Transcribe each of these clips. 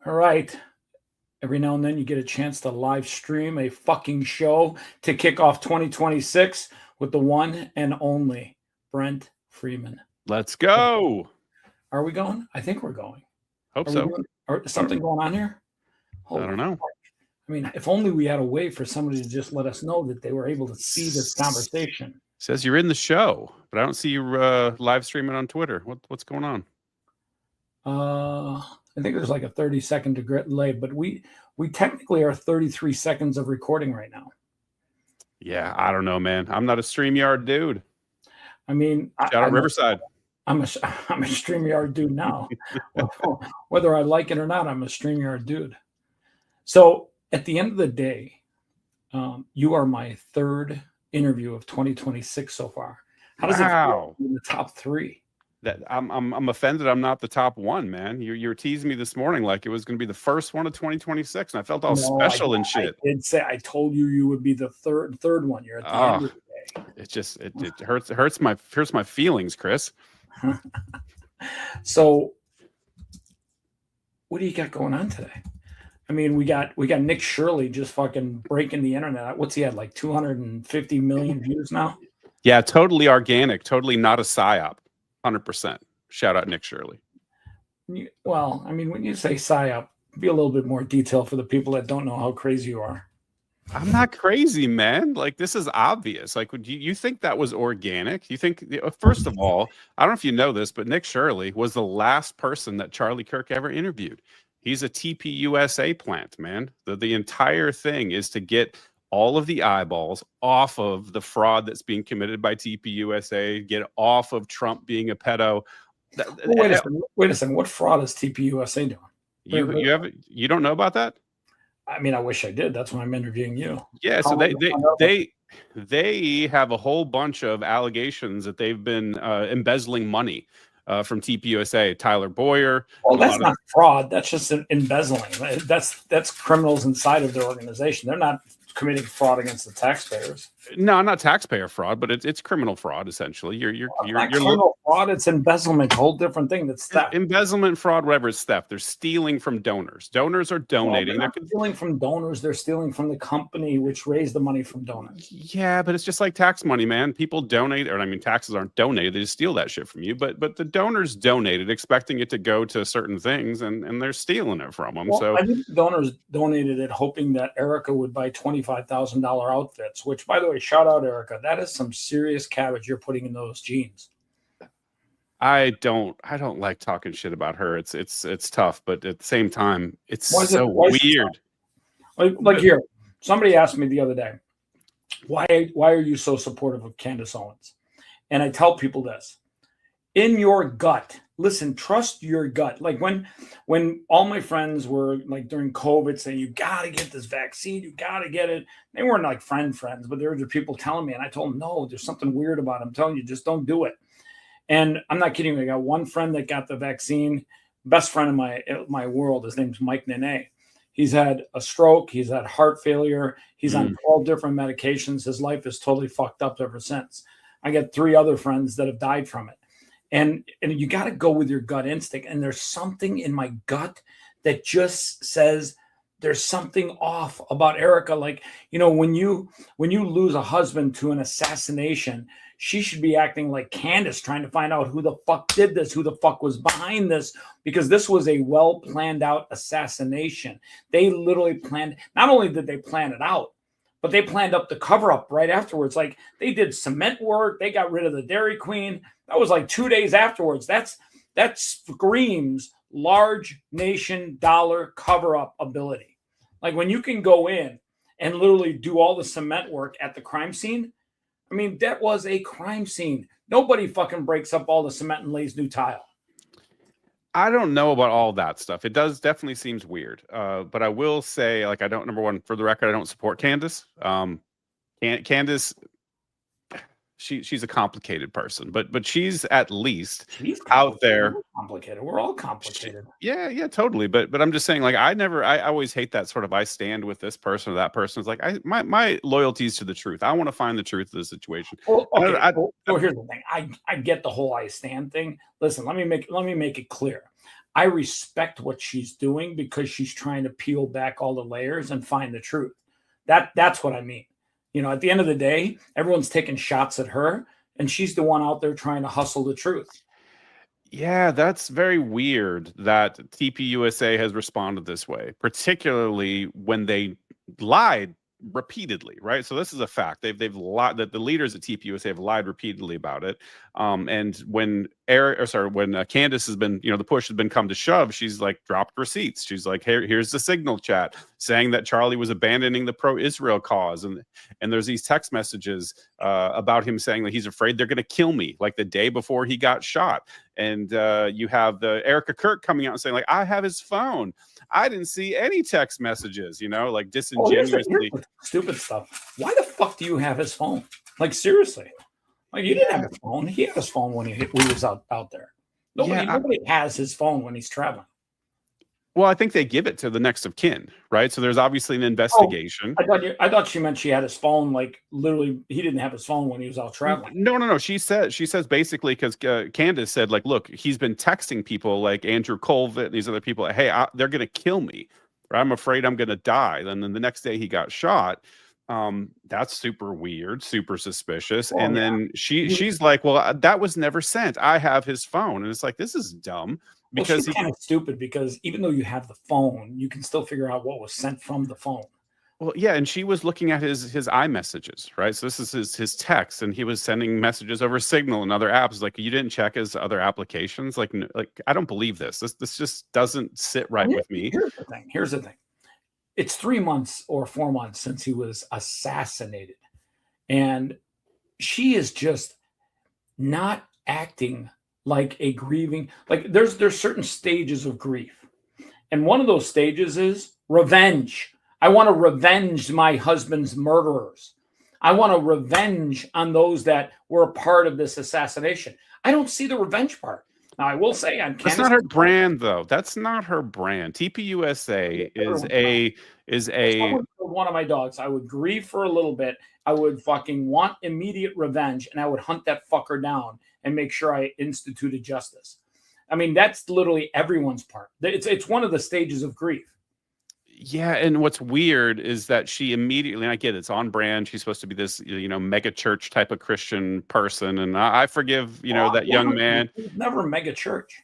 All right. Every now and then you get a chance to live stream a fucking show to kick off 2026 with the one and only Brent Freeman. Let's go. Are we going? I think we're going. Hope Are so. we doing, is something going on here? I don't know. I mean, if only we had a way for somebody to just let us know that they were able to see this conversation. Says you're in the show, but I don't see you live streaming on Twitter. What's going on? I think there's like a 30-second delay, but we technically are 33 seconds of recording right now. Yeah, I don't know, man. I'm not a StreamYard dude. I mean, shout out Riverside. I'm a StreamYard dude now. Whether I like it or not, I'm a StreamYard dude. So at the end of the day, you are my third interview of 2026 so far. How does it feel in the top three? That I'm offended I'm not the top one, man. You were teasing me this morning like it was going to be the first one of 2026, and I felt all special and shit. I did say I told you would be the third one. You're at the end of the day. It just it hurts my feelings, Chris. So, what do you got going on today? I mean, we got Nick Shirley just fucking breaking the internet. What's he had, like 250 million views now? Yeah, totally organic, totally not a psyop. 100%. Shout out Nick Shirley. Well, I mean, when you say psyop, be a little bit more detail for the people that don't know how crazy you are. I'm not crazy, man. Like, this is obvious. Like, would you think that was organic? You think, first of all, I don't know if you know this, but Nick Shirley was the last person that Charlie Kirk ever interviewed. He's a TPUSA plant, man. The entire thing is to get all of the eyeballs off of the fraud that's being committed by TPUSA, get off of Trump being a pedo. Wait a second. What fraud is TPUSA doing? You don't know about that? I mean, I wish I did. That's why I'm interviewing you. Yeah, so they have a whole bunch of allegations that they've been embezzling money from TPUSA. Tyler Boyer. Well, that's not fraud. That's just embezzling. That's criminals inside of their organization. They're not committing fraud against the taxpayers. No, not taxpayer fraud, but it's criminal fraud essentially. You're criminal fraud. It's embezzlement, a whole different thing. That's theft. Embezzlement, fraud, whatever. It's theft. They're stealing from donors. Donors are donating. They're not stealing from donors. They're stealing from the company which raised the money from donors. Yeah, but it's just like tax money, man. People donate, or I mean, taxes aren't donated. They just steal that shit from you. But the donors donated, expecting it to go to certain things, and they're stealing it from them. So I think donors donated it hoping that Erica would buy $25,000 outfits. Which, by the way, shout out Erica. That is some serious cabbage you're putting in those jeans. I don't like talking shit about her. It's tough, but at the same time, it's so weird. Like here, somebody asked me the other day, why are you so supportive of Candace Owens? And I tell people this: in your gut, listen, trust your gut. Like when all my friends were like during COVID saying, you got to get this vaccine, you got to get it. They weren't like friends, but they were just people telling me. And I told them, no, there's something weird about it. I'm telling you, just don't do it. And I'm not kidding. I got one friend that got the vaccine, best friend in my world. His name's Mike Nene. He's had a stroke. He's had heart failure. He's on 12 different medications. His life is totally fucked up ever since. I got 3 other friends that have died from it. And you got to go with your gut instinct. And there's something in my gut that just says there's something off about Erica. Like, you know, when you lose a husband to an assassination, she should be acting like Candace, trying to find out who the fuck did this, who the fuck was behind this, because this was a well planned out assassination. They literally planned. Not only did they plan it out, but they planned up the cover up right afterwards. Like they did cement work. They got rid of the Dairy Queen. That was like 2 days afterwards. That screams large nation dollar cover up ability. Like when you can go in and literally do all the cement work at the crime scene. I mean, that was a crime scene. Nobody fucking breaks up all the cement and lays new tile. I don't know about all that stuff. It definitely seems weird. But I will say, like, number one, for the record, I don't support Candace. Candace, she's a complicated person, but she's at least out there. Complicated. We're all complicated. Yeah, totally. But I'm just saying, like, I always hate that sort of I stand with this person or that person. It's like my loyalty is to the truth. I want to find the truth of the situation. Well, okay. So here's the thing. I get the whole I stand thing. Listen, let me make it clear. I respect what she's doing because she's trying to peel back all the layers and find the truth. That's what I mean. At the end of the day, everyone's taking shots at her, and she's the one out there trying to hustle the truth. Yeah, that's very weird that TPUSA has responded this way, particularly when they lied repeatedly, right? So this is a fact. They've lied, that the leaders at TPUSA have lied repeatedly about it. And when Candace has been, the push has been come to shove, she's like dropped receipts. She's like, here's the signal chat saying that Charlie was abandoning the pro-Israel cause, and there's these text messages about him saying that he's afraid they're going to kill me, like the day before he got shot. And you have the Erica Kirk coming out and saying, like, I have his phone. I didn't see any text messages, like disingenuously. Here's the stupid stuff. Why the fuck do you have his phone? Like, seriously. Like, you didn't have his phone. He had his phone when he was out there. Nobody has his phone when he's traveling. Well, I think they give it to the next of kin, right? So there's obviously an investigation. I thought she meant she had his phone. Like, literally, he didn't have his phone when he was out traveling. No. She says basically, because Candace said, like, look, he's been texting people like Andrew Colvett and these other people. Hey, they're going to kill me. Or I'm afraid I'm going to die. And then the next day he got shot. That's super weird, super suspicious. And then she's like, well, that was never sent. I have his phone. And it's like, this is dumb. Because she's kind of stupid, because even though you have the phone, you can still figure out what was sent from the phone. Well, yeah, and she was looking at his iMessages, right? So this is his text, and he was sending messages over Signal and other apps. Like, you didn't check his other applications. Like I don't believe this. This just doesn't sit right with me. Here's the thing. It's 3 months or 4 months since he was assassinated, and she is just not acting like a grieving. Like, there's certain stages of grief, and one of those stages is revenge. I want to revenge my husband's murderers. I want to revenge on those that were a part of this assassination. I don't see the revenge part. Now, I will say, that's not her brand, though. That's not her brand. TPUSA is a one of my dogs. I would grieve for a little bit. I would fucking want immediate revenge, and I would hunt that fucker down and make sure I instituted justice. I mean, that's literally everyone's part. It's one of the stages of grief. Yeah, and what's weird is that she immediately, and I get it, it's on brand. She's supposed to be this, mega church type of Christian person, and I forgive, that young man. Never mega church.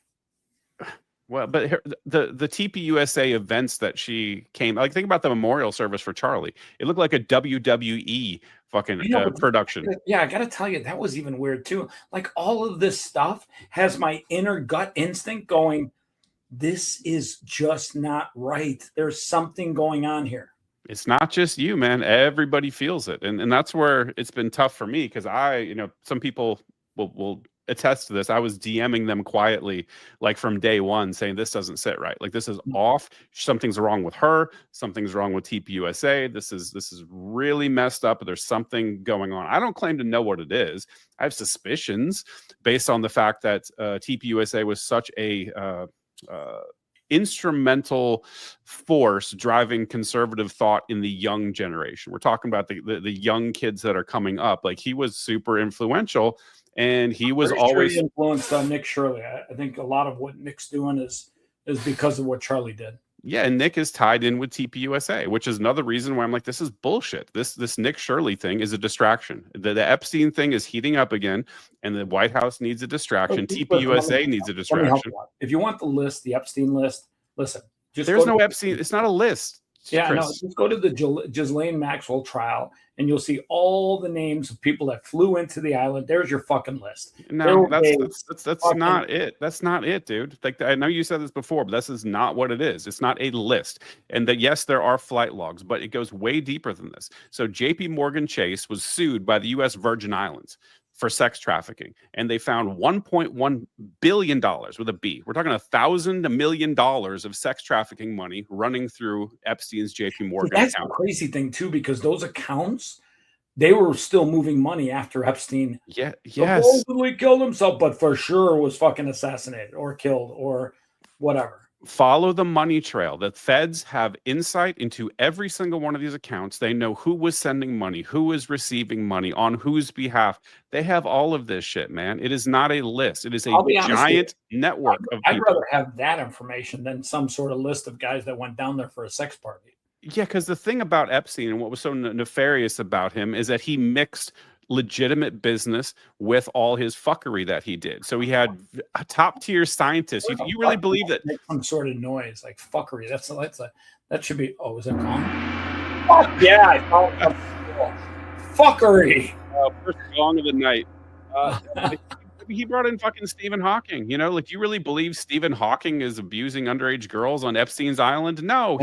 Well, but the TPUSA events that she came, like, think about the memorial service for Charlie. It looked like a WWE fucking production. Yeah, I got to tell you, that was even weird too. Like, all of this stuff has my inner gut instinct going, this is just not right. There's something going on here. It's not just you, man. Everybody feels it. And that's where it's been tough for me, because some people will attest to this. I was DMing them quietly, like from day one, saying this doesn't sit right. Like, this is off. Something's wrong with her. Something's wrong with TPUSA. This is really messed up. There's something going on. I don't claim to know what it is. I have suspicions based on the fact that TPUSA was such a instrumental force driving conservative thought in the young generation. We're talking about the young kids that are coming up. Like, he was super influential, and he was always influenced on Nick Shirley. I think a lot of what Nick's doing is because of what Charlie did. Yeah, and Nick is tied in with TPUSA, which is another reason why I'm like, this is bullshit. This Nick Shirley thing is a distraction. The Epstein thing is heating up again, and the White House needs a distraction. TPUSA needs a distraction. If you want the list, the Epstein list, listen. There's no Epstein. It's not a list. Yeah, no, just go to the Ghislaine Maxwell trial, and you'll see all the names of people that flew into the island. There's your fucking list. No, that's not it. That's not it, dude. Like, I know you said this before, but this is not what it is. It's not a list. And that, yes, there are flight logs, but it goes way deeper than this. So JP Morgan Chase was sued by the U.S. Virgin Islands for sex trafficking, and they found $1.1 billion with a B. We're talking $1,000 million of sex trafficking money running through Epstein's JP Morgan account. That's the crazy thing too, because those accounts, they were still moving money after Epstein supposedly killed himself, but for sure was fucking assassinated or killed or whatever. Follow the money trail. The feds have insight into every single one of these accounts. They know who was sending money, who was receiving money, on whose behalf. They have all of this shit, man. It is not a list. It is a I'll be honest with giant network of I'd people. rather have that information than some sort of list of guys that went down there for a sex party. Yeah, because the thing about Epstein and what was so nefarious about him is that he mixed legitimate business with all his fuckery that he did. So he had a top tier scientist. You really believe that? Make some sort of noise like fuckery. That should be. Oh, is that calm? Fuck yeah! I found something cool. Fuckery. First song of the night. He brought in fucking Stephen Hawking. You know, like, do you really believe Stephen Hawking is abusing underage girls on Epstein's island? No.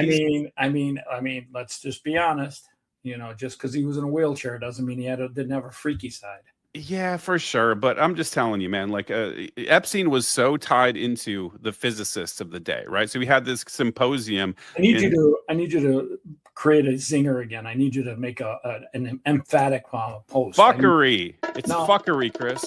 I mean, let's just be honest. You know, just because he was in a wheelchair doesn't mean he didn't have a freaky side. Yeah, for sure. But I'm just telling you, man, like Epstein was so tied into the physicists of the day, right? So we had this symposium. I need you to create a zinger again. I need you to make an emphatic post. Fuckery. It's fuckery, Chris.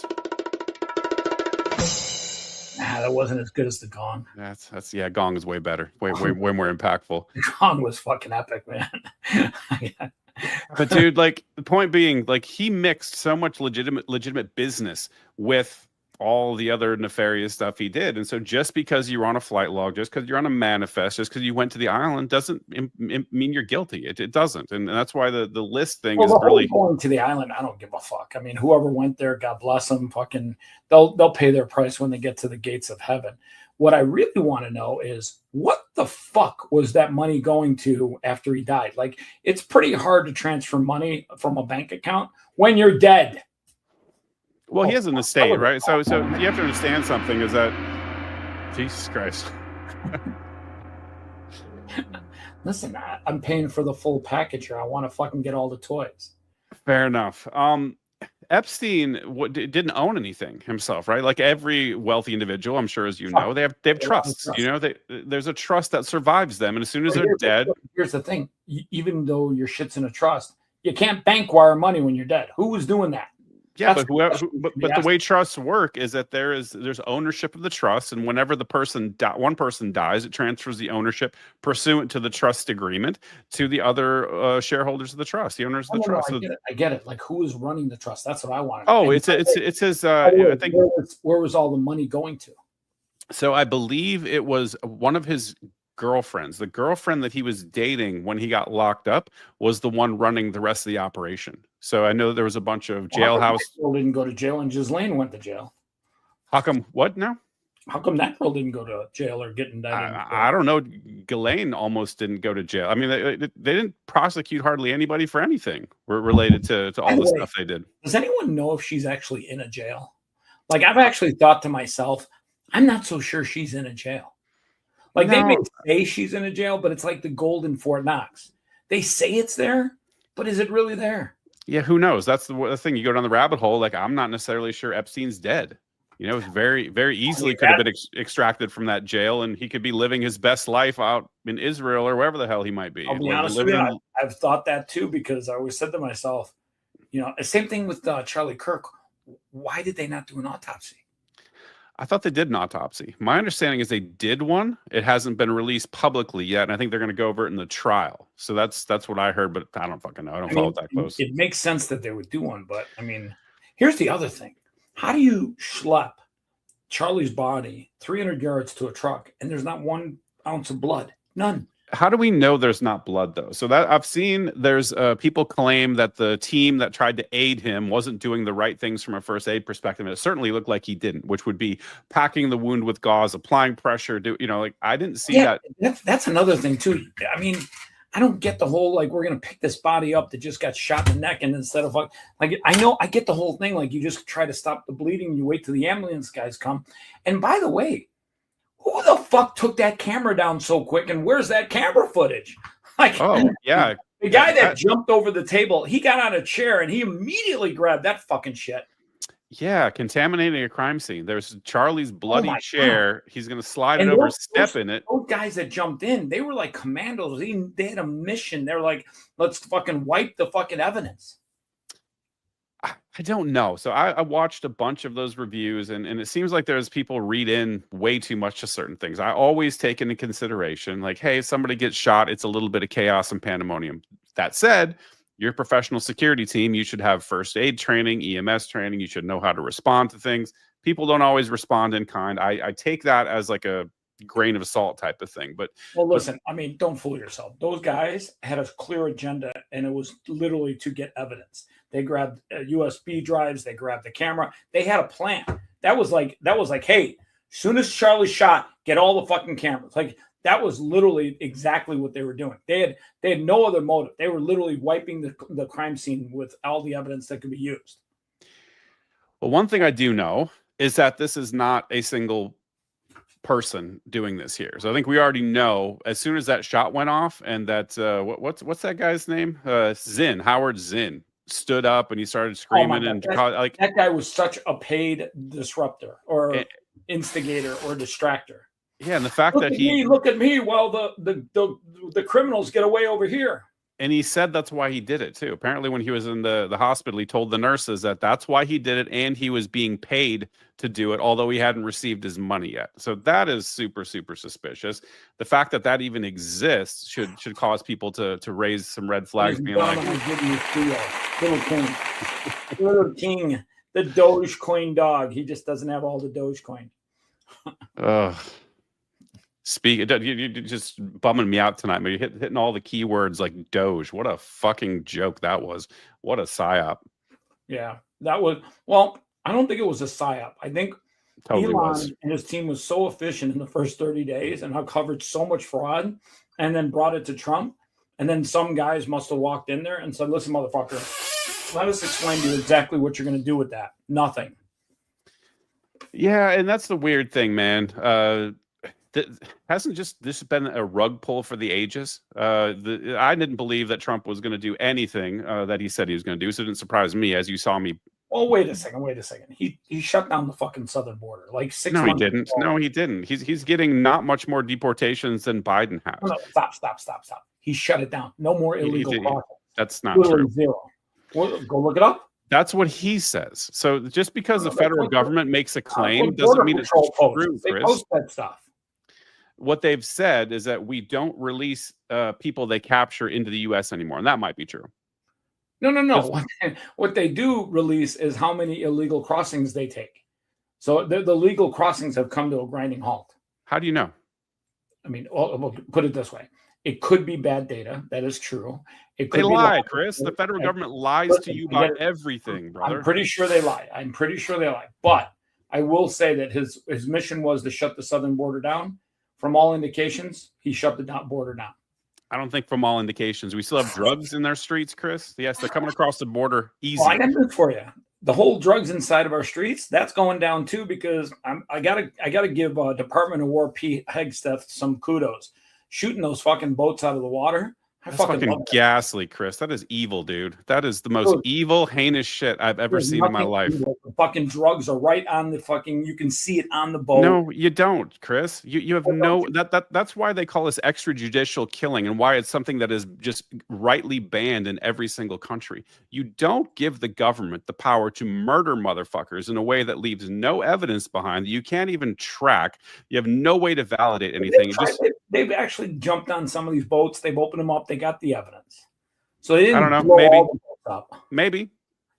That wasn't as good as the gong. That's yeah, gong is way better. Way more impactful. The gong was fucking epic, man. But dude, like, the point being, like, he mixed so much legitimate business with all the other nefarious stuff he did. And so just because you're on a flight log, just because you're on a manifest, just because you went to the island doesn't mean you're guilty. It doesn't. And that's why the list thing is really going to the island. I don't give a fuck. I mean, whoever went there, God bless them. Fucking, they'll pay their price when they get to the gates of heaven. What I really want to know is what the fuck was that money going to after he died? Like, it's pretty hard to transfer money from a bank account when you're dead. Well, he has an estate, right? So you have to understand something is that, Jesus Christ. Listen, I'm paying for the full package here. I want to fucking get all the toys. Fair enough. Epstein didn't own anything himself, right? Like every wealthy individual, I'm sure, as you know, they have trusts. You know, there's a trust that survives them, and as soon as they're dead, here's the thing: even though your shit's in a trust, you can't bank wire money when you're dead. Who was doing that? Yeah, but the way trusts work is that there's ownership of the trust, and whenever one person dies, it transfers the ownership pursuant to the trust agreement to the other shareholders of the trust, the owners of the trust. I get it. Like, who is running the trust? That's what I want. Oh, it's his. I think where was all the money going to? So I believe it was one of his girlfriends. The girlfriend that he was dating when he got locked up was the one running the rest of the operation. So I know there was a bunch of jailhouse. Girl didn't go to jail, and Ghislaine went to jail. How come? What now? How come that girl didn't go to jail or get indicted? I don't know. Ghislaine almost didn't go to jail. I mean, they didn't prosecute hardly anybody for anything related to all the stuff they did. Does anyone know if she's actually in a jail? Like, I've actually thought to myself, I'm not so sure she's in a jail. Like, they may say she's in a jail, but it's like the gold in Fort Knox. They say it's there, but is it really there? Yeah, who knows? That's the thing. You go down the rabbit hole. Like, I'm not necessarily sure Epstein's dead. You know, it's very, very easily could have been extracted from that jail, and he could be living his best life out in Israel or wherever the hell he might be. I'll be honest with you, I've thought that too, because I always said to myself, you know, same thing with Charlie Kirk. Why did they not do an autopsy? I thought they did an autopsy. My understanding is they did one. It hasn't been released publicly yet, and I think they're going to go over it in the trial. So that's what I heard, but I don't fucking know. I don't follow it that close. It makes sense that they would do one, but I mean, here's the other thing. How do you schlep Charlie's body 300 yards to a truck and there's not 1 ounce of blood? None. How do we know there's not blood, though? So that I've seen there's people claim that the team that tried to aid him wasn't doing the right things from a first aid perspective. And it certainly looked like he didn't, which would be packing the wound with gauze, applying pressure. Like, I didn't see that. That's another thing, too. I mean, I don't get the whole, like, we're going to pick this body up that just got shot in the neck. And instead of like, I get the whole thing. Like, you just try to stop the bleeding. You wait till the ambulance guys come. And by the way, who the fuck took that camera down so quick? And where's that camera footage? Like, oh, yeah. The guy that jumped over the table, he got on a chair and he immediately grabbed that fucking shit. Yeah, contaminating a crime scene. There's Charlie's bloody chair. God. He's going to slide it over, step in it. Those guys that jumped in, they were like commandos. They had a mission. They're like, let's fucking wipe the fucking evidence. I don't know. So I watched a bunch of those reviews, and it seems like there's people read in way too much to certain things. I always take into consideration, like, hey, somebody gets shot, it's a little bit of chaos and pandemonium. That said, you're a professional security team. You should have first aid training, EMS training. You should know how to respond to things. People don't always respond in kind. I take that as like a grain of salt type of thing. But well, listen, I mean, don't fool yourself. Those guys had a clear agenda, and it was literally to get evidence. They grabbed USB drives. They grabbed the camera. They had a plan. That was like, hey, soon as Charlie shot, get all the fucking cameras. Like, that was literally exactly what they were doing. They had no other motive. They were literally wiping the crime scene with all the evidence that could be used. Well, one thing I do know is that this is not a single person doing this here. So I think we already know as soon as that shot went off, and that what's that guy's name? Howard Zinn stood up and he started screaming that guy was such a paid disruptor or instigator or distractor. Yeah, and the fact that look at me while the criminals get away over here. And he said that's why he did it too. Apparently, when he was in the hospital, he told the nurses that that's why he did it, and he was being paid to do it, although he hadn't received his money yet. So that is super, super suspicious. The fact that that even exists should cause people to raise some red flags, being like, little king, the Dogecoin dog. He just doesn't have all the Dogecoin. You're just bumming me out tonight. But you're hitting all the keywords like Doge. What a fucking joke that was. What a psyop. Yeah, that was. Well, I don't think it was a psyop. I think Elon and his team was so efficient in the first 30 days and uncovered so much fraud, and then brought it to Trump. And then some guys must have walked in there and said, "Listen, motherfucker, let us explain to you exactly what you're going to do with that." Nothing. Yeah, and that's the weird thing, man. Hasn't just this been a rug pull for the ages? I didn't believe that Trump was going to do anything that he said he was going to do, so it didn't surprise me, as you saw me. Oh, wait a second. He shut down the fucking southern border like 6 months. No, he didn't. No, he didn't. He's getting not much more deportations than Biden has. No, stop. He shut it down. No more illegal crossing. That's not true. Zero. Go look it up. That's what he says. So just because the federal government makes a claim doesn't mean it's true, They post that stuff. What they've said is that we don't release people they capture into the U.S. anymore, and that might be true. No. What they do release is how many illegal crossings they take. So the legal crossings have come to a grinding halt. How do you know? I mean, we'll put it this way. It could be bad data. That is true. They lie, Chris. The federal government lies to you about everything, brother. I'm pretty sure they lie. But I will say that his mission was to shut the southern border down. From all indications, he shut the border down. I don't think from all indications. We still have drugs in their streets, Chris. Yes, they're coming across the border easy. Well, I got news for you. The whole drugs inside of our streets, that's going down too, because I gotta give Department of War Pete Hegseth some kudos. Shooting those fucking boats out of the water. That's fucking ghastly, Chris. That is evil, dude. That is the most evil, heinous shit I've ever seen in my life. The fucking drugs are right on the fucking. You can see it on the boat. No, you don't, Chris. You have that's why they call this extrajudicial killing, and why it's something that is just rightly banned in every single country. You don't give the government the power to murder motherfuckers in a way that leaves no evidence behind. You can't even track. You have no way to validate anything. They've actually jumped on some of these boats. They've opened them up. They got the evidence. So they didn't. I don't know. Blow all the boats up. Maybe.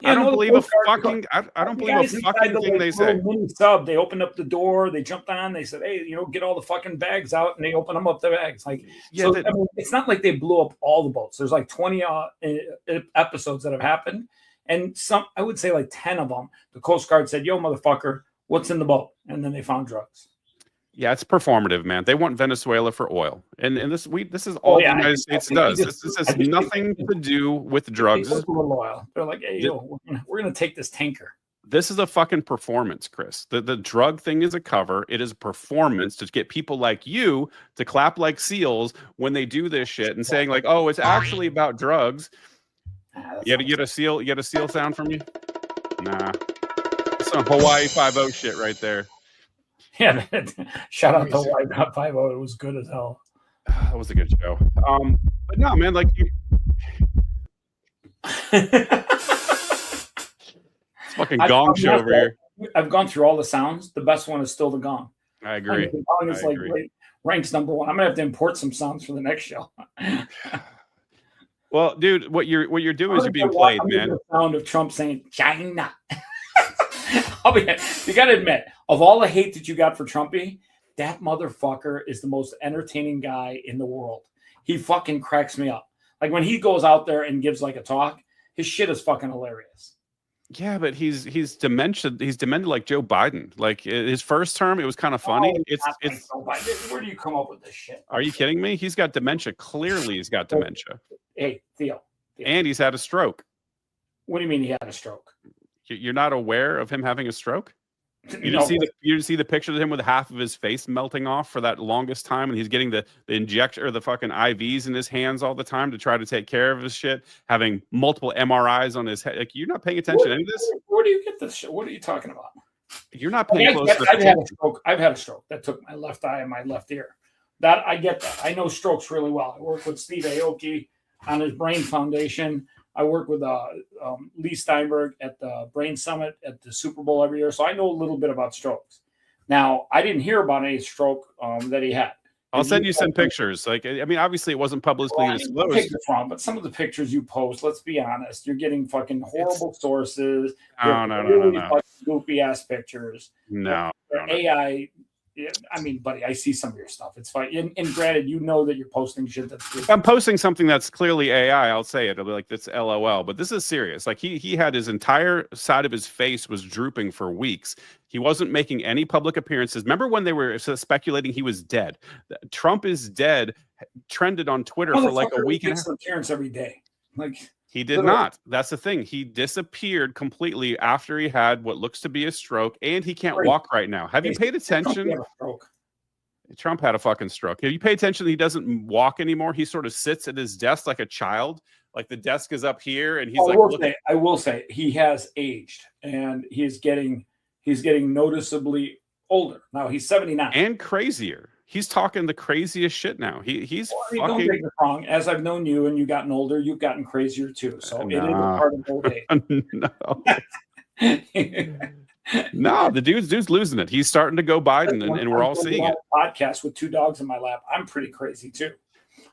I don't believe a fucking. I don't believe a fucking thing they say. Mini sub. They opened up the door. They jumped on. They said, "Hey, get all the fucking bags out," and they open them up. The bags. Like, yeah. So, I mean, it's not like they blew up all the boats. There's like 20 episodes that have happened, and I would say like 10 of them. The Coast Guard said, "Yo, motherfucker, what's in the boat?" And then they found drugs. Yeah, it's performative, man. They want Venezuela for oil, and this is all the United States does. This has nothing to do with drugs. Oil. They're like, "Hey, we're gonna take this tanker." This is a fucking performance, Chris. The drug thing is a cover. It is a performance to get people like you to clap like seals when they do this shit and saying like, "Oh, it's actually about drugs." You get a seal sound from you? Nah, it's some Hawaii 5-0 shit right there. Yeah, shout out to Hawaii 5-0. It was good as hell. That was a good show. But no, man, like It's fucking gong show over here. I've gone through all the sounds. The best one is still the gong. I agree. The gong is ranks number one. I'm gonna have to import some sounds for the next show. Well, dude, what you're doing is you're being played, man. The sound of Trump saying China. You got to admit, of all the hate that you got for Trumpy, that motherfucker is the most entertaining guy in the world. He fucking cracks me up. Like when he goes out there and gives like a talk, his shit is fucking hilarious. Yeah, but he's demented. He's demented like Joe Biden. Like his first term, it was kind of funny. It's where do you come up with this shit? Are you kidding me? He's got dementia. Clearly, he's got dementia. Hey, Theo. And he's had a stroke. What do you mean he had a stroke? You're not aware of him having a stroke? You didn't see the picture of him with half of his face melting off for that longest time, and he's getting the injection or the fucking IVs in his hands all the time to try to take care of his shit, having multiple MRIs on his head. Like, you're not paying attention to any of this? Where do you get this shit? What are you talking about? You're not paying close attention. I've had a stroke that took my left eye and my left ear. That I get that. I know strokes really well. I work with Steve Aoki on his Brain Foundation. I work with Lee Steinberg at the Brain Summit at the Super Bowl every year, so I know a little bit about strokes. Now, I didn't hear about any stroke that he had. I'll send you some pictures. Like, I mean, obviously, it wasn't publicly disclosed. But some of the pictures you post, let's be honest, you're getting fucking horrible sources. No. Goofy ass pictures. No. AI. I mean, buddy, I see some of your stuff. It's fine. And granted, you know that you're posting shit that's good. I'm posting something that's clearly AI. I'll say it. It'll be like, that's LOL. But this is serious. Like he had his entire side of his face was drooping for weeks. He wasn't making any public appearances. Remember when they were speculating he was dead? Trump is dead. Trended on Twitter for like a week and a half. Appearance every day. Like he did not. That's the thing. He disappeared completely after he had what looks to be a stroke, and he can't walk right now. Have you paid attention? Trump had a fucking stroke. Have you paid attention? He doesn't walk anymore. He sort of sits at his desk like a child. Like the desk is up here, and he's I will say he has aged, and he's getting noticeably older. Now he's 79 and crazier. He's talking the craziest shit now. He's fucking. Don't take it wrong. As I've known you and you've gotten older, you've gotten crazier too. So it is a part of old age. No, the dude's losing it. He's starting to go Biden, and we're all seeing it. Podcast with 2 dogs in my lap. I'm pretty crazy too.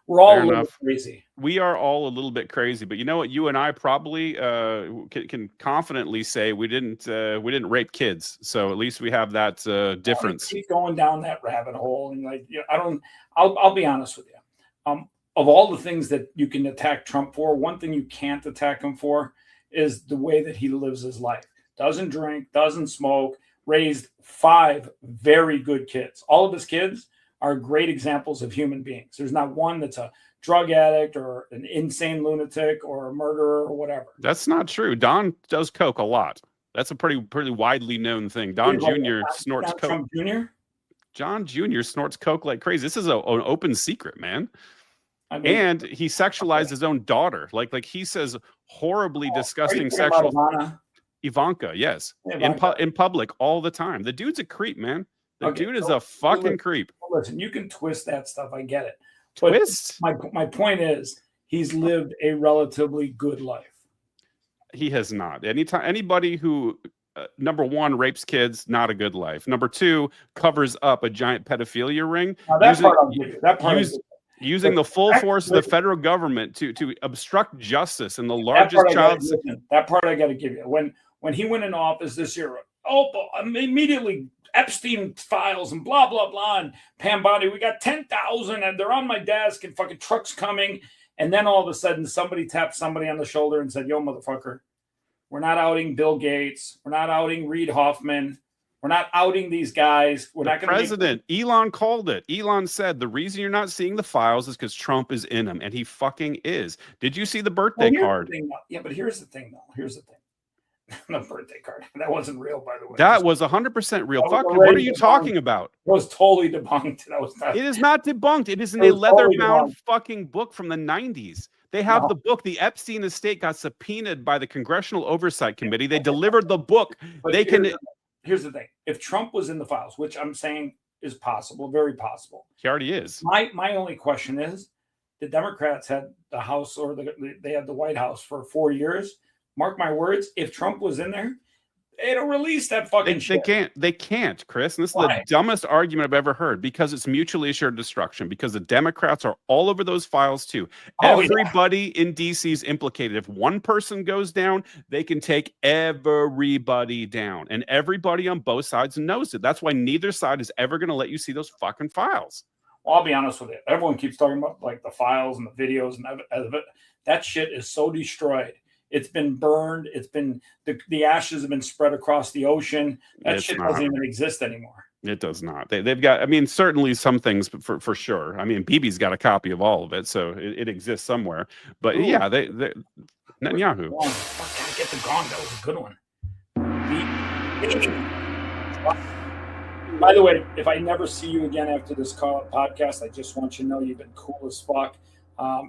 We're all a little bit crazy. We are all a little bit crazy, but you know what? You and I probably can confidently say we didn't rape kids. So at least we have that difference. Keep going down that rabbit hole, and I'll be honest with you. Of all the things that you can attack Trump for, one thing you can't attack him for is the way that he lives his life. Doesn't drink, doesn't smoke. Raised 5 very good kids. All of his kids are great examples of human beings. There's not one that's a drug addict or an insane lunatic or a murderer or whatever. That's not true. Don does coke a lot. That's a pretty widely known thing. Don Jr. snorts coke. Trump Jr.? John Jr. snorts coke like crazy. This is an open secret, man. I mean, and he sexualized his own daughter. Like he says horribly disgusting sexual. Ivanka, yes. In public all the time. The dude's a creep, man. The dude is a fucking creep. Listen, you can twist that stuff. I get it. Twist? But my point is, he's lived a relatively good life. He has not. Anybody who, number one, rapes kids, not a good life. Number two, covers up a giant pedophilia ring. Now, part I'll give you. That part using the full force of the federal government to obstruct justice in the largest child. That part I got to give you. When he went into office this year, immediately Epstein files and blah, blah, blah. And Pam Bondi, we got 10,000 and they're on my desk and fucking trucks coming. And then all of a sudden somebody tapped somebody on the shoulder and said, yo, motherfucker, we're not outing Bill Gates. We're not outing Reid Hoffman. We're not outing these guys. We're not going to. President Elon called it. Elon said the reason you're not seeing the files is because Trump is in them, and he fucking is. Did you see the birthday card? Yeah, but here's the thing, though. Here's the thing. The birthday card. That wasn't real, by the way. That was 100% real. Fuck, what are you talking about? It was totally debunked. It is not debunked. It is in a leather-bound fucking book from the 90s. They have the book. The Epstein estate got subpoenaed by the Congressional Oversight Committee. They delivered the book. Here's the thing. If Trump was in the files, which I'm saying is possible, very possible. He already is. My only question is, the Democrats had the House they had the White House for 4 years. Mark my words, if Trump was in there, They don't release that fucking shit. They can't, Chris. And this is Why? the dumbest argument I've ever heard, because it's mutually assured destruction, because the Democrats are all over those files too. Oh, yeah. Everybody in DC is implicated. If one person goes down, they can take everybody down. And everybody on both sides knows it. That's why neither side is ever going to let you see those fucking files. Well, I'll be honest with you. Everyone keeps talking about like the files and the videos and that shit is so destroyed. It's been burned. It's been the ashes have been spread across the ocean. That shit doesn't even exist anymore. It does not. They've got, I mean, certainly some things for sure. I mean, BB's got a copy of all of it, so it exists somewhere. But yeah, they Netanyahu. Fuck, get the gong. That was a good one. By the way, if I never see you again after this podcast, I just want you to know you've been cool as fuck.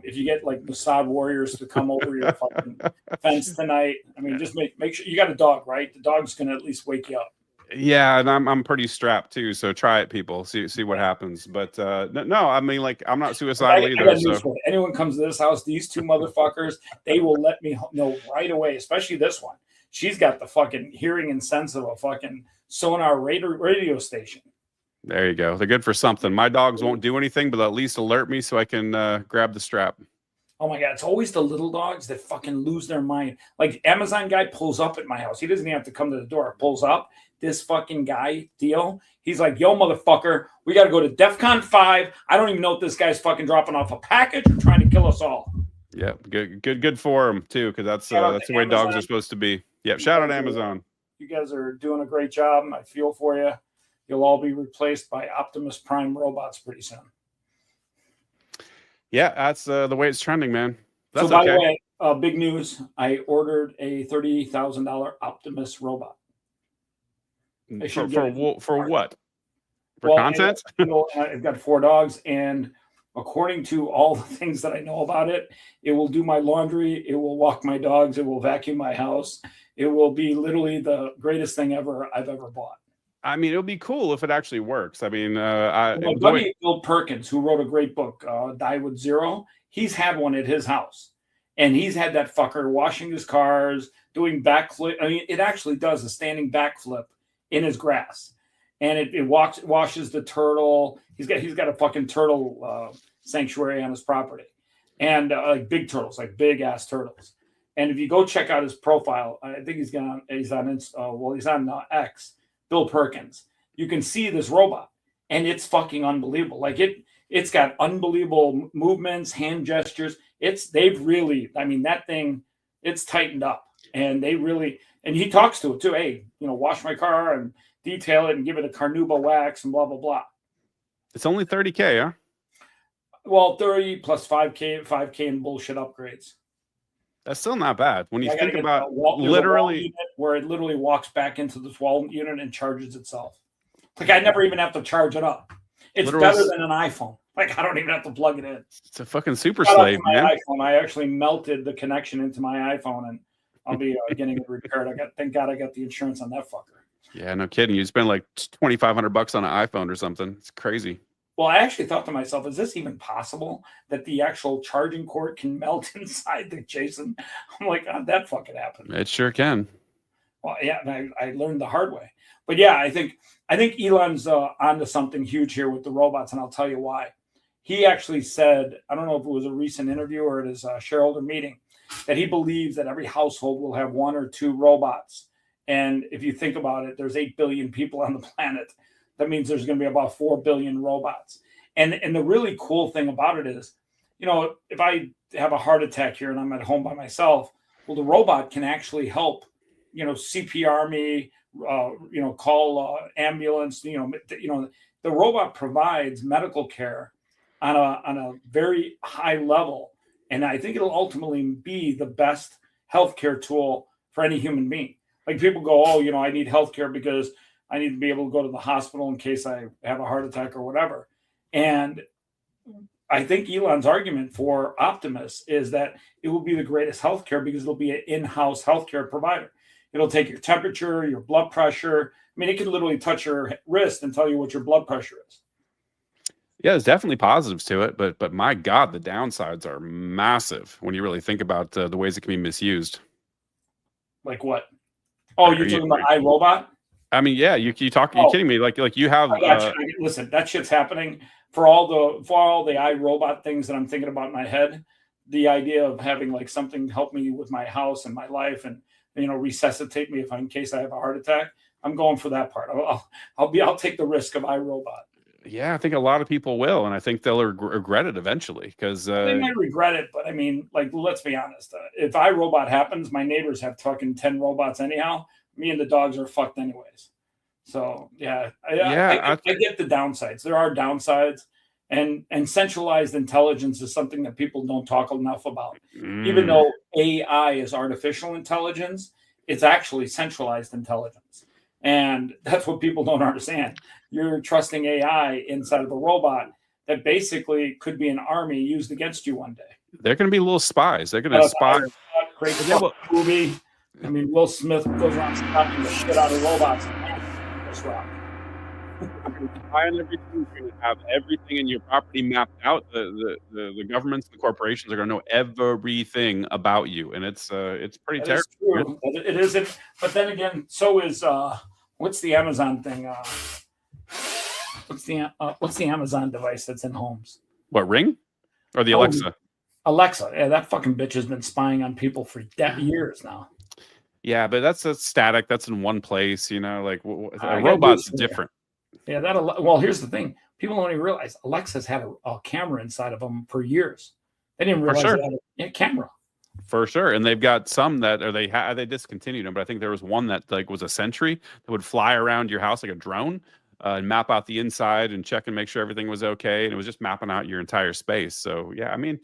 If you get like Mossad warriors to come over your fucking fence tonight, I mean, just make sure you got a dog, right? The dog's gonna at least wake you up. Yeah, and I'm pretty strapped too, so try it, people. See what happens. But no, I mean, like, I'm not suicidal either. So anyone comes to this house, these two motherfuckers, they will let me know right away. Especially this one. She's got the fucking hearing and sense of a fucking sonar radio station. There you go. They're good for something. My dogs won't do anything, but at least alert me so I can grab the strap. Oh my God. It's always the little dogs that fucking lose their mind. Like Amazon guy pulls up at my house. He doesn't even have to come to the door. Pulls up. This fucking guy, Theo, he's like, yo, motherfucker, we got to go to DEFCON 5. I don't even know if this guy's fucking dropping off a package or trying to kill us all. Yeah, good for him too, because that's the way dogs are supposed to be. Yeah, shout out Amazon. You guys are doing a great job. I feel for you. You'll all be replaced by Optimus Prime robots pretty soon. Yeah, that's the way it's trending, man. That's so, by the way, big news. I ordered a $30,000 Optimus robot. For what? For content? I've got 4 dogs, and according to all the things that I know about it, it will do my laundry. It will walk my dogs. It will vacuum my house. It will be literally the greatest thing I've ever bought. I mean, it'll be cool if it actually works. I mean, my buddy Bill Perkins, who wrote a great book, Die with Zero, he's had one at his house. And he's had that fucker washing his cars, doing backflip. I mean, it actually does a standing backflip in his grass. And it washes the turtle. He's got a fucking turtle sanctuary on his property. And like big turtles, like big ass turtles. And if you go check out his profile, I think he's on X, Bill Perkins. You can see this robot, and it's fucking unbelievable. Like it's got unbelievable movements, hand gestures. That thing, it's tightened up, and and he talks to it too. Hey, wash my car and detail it and give it a carnauba wax and blah blah blah. It's only $30K, huh? Well, 30 plus 5K in bullshit upgrades. That's still not bad when you think about literally where it literally walks back into this wall unit and charges itself. Like I never even have to charge it up. It's better than an iPhone. Like I don't even have to plug it in. It's a fucking super slave, man. iPhone. I actually melted the connection into my iPhone, and I'll be getting it repaired. Thank God I got the insurance on that fucker. Yeah, no kidding. You spend like $2,500 on an iPhone or something. It's crazy. Well, I actually thought to myself, is this even possible that the actual charging cord can melt inside the Jason? I'm like, how'd that fucking happen? It sure can. Well, yeah, and I learned the hard way. But yeah, I think Elon's onto something huge here with the robots, and I'll tell you why. He actually said, I don't know if it was a recent interview or at his shareholder meeting, that he believes that every household will have 1 or 2 robots. And if you think about it, there's 8 billion people on the planet. That means there's going to be about 4 billion robots. And the really cool thing about it is, if I have a heart attack here and I'm at home by myself, well, the robot can actually help, CPR me, call ambulance. The robot provides medical care on a very high level. And I think it'll ultimately be the best healthcare tool for any human being. Like people go, I need healthcare because I need to be able to go to the hospital in case I have a heart attack or whatever. And I think Elon's argument for Optimus is that it will be the greatest healthcare because it'll be an in-house healthcare provider. It'll take your temperature, your blood pressure. I mean, it can literally touch your wrist and tell you what your blood pressure is. Yeah, there's definitely positives to it, but my God, the downsides are massive when you really think about the ways it can be misused. Like what? Oh, you're talking about iRobot? I mean, yeah, you talk. Are you Oh, kidding me? Like you have. I got you. Listen, that shit's happening for all the iRobot things that I'm thinking about in my head. The idea of having like something help me with my house and my life, and resuscitate me in case I have a heart attack. I'm going for that part. I'll take the risk of iRobot. Yeah, I think a lot of people will, and I think they'll regret it eventually because They might regret it, but I mean, like, let's be honest. If iRobot happens, my neighbors have fucking 10 robots anyhow. Me and the dogs are fucked anyways. So yeah, I get the downsides. There are downsides, and centralized intelligence is something that people don't talk enough about. Even though AI is artificial intelligence, it's actually centralized intelligence, and that's what people don't understand. You're trusting AI inside of a robot that basically could be an army used against you one day. They're going to be little spies. They're going to spy. Great movie. I mean, Will Smith goes around stopping the shit out of robots. Rock. Buying everything, you're going to have everything in your property mapped out. The governments, the corporations are going to know everything about you, and it's pretty terrible. It isn't, but then again, so is what's the Amazon thing? What's the Amazon device that's in homes? What, Ring or the Alexa? Alexa. Yeah, that fucking bitch has been spying on people for years now. Yeah, but that's a static. That's in one place. Like a robot's different. Yeah, well, here's the thing. People don't even realize Alexa's had a camera inside of them for years. They didn't realize they had a camera. For sure, and they've got some that they discontinued them, but I think there was one that like was a sentry that would fly around your house like a drone and map out the inside and check and make sure everything was okay, and it was just mapping out your entire space. So yeah, I mean,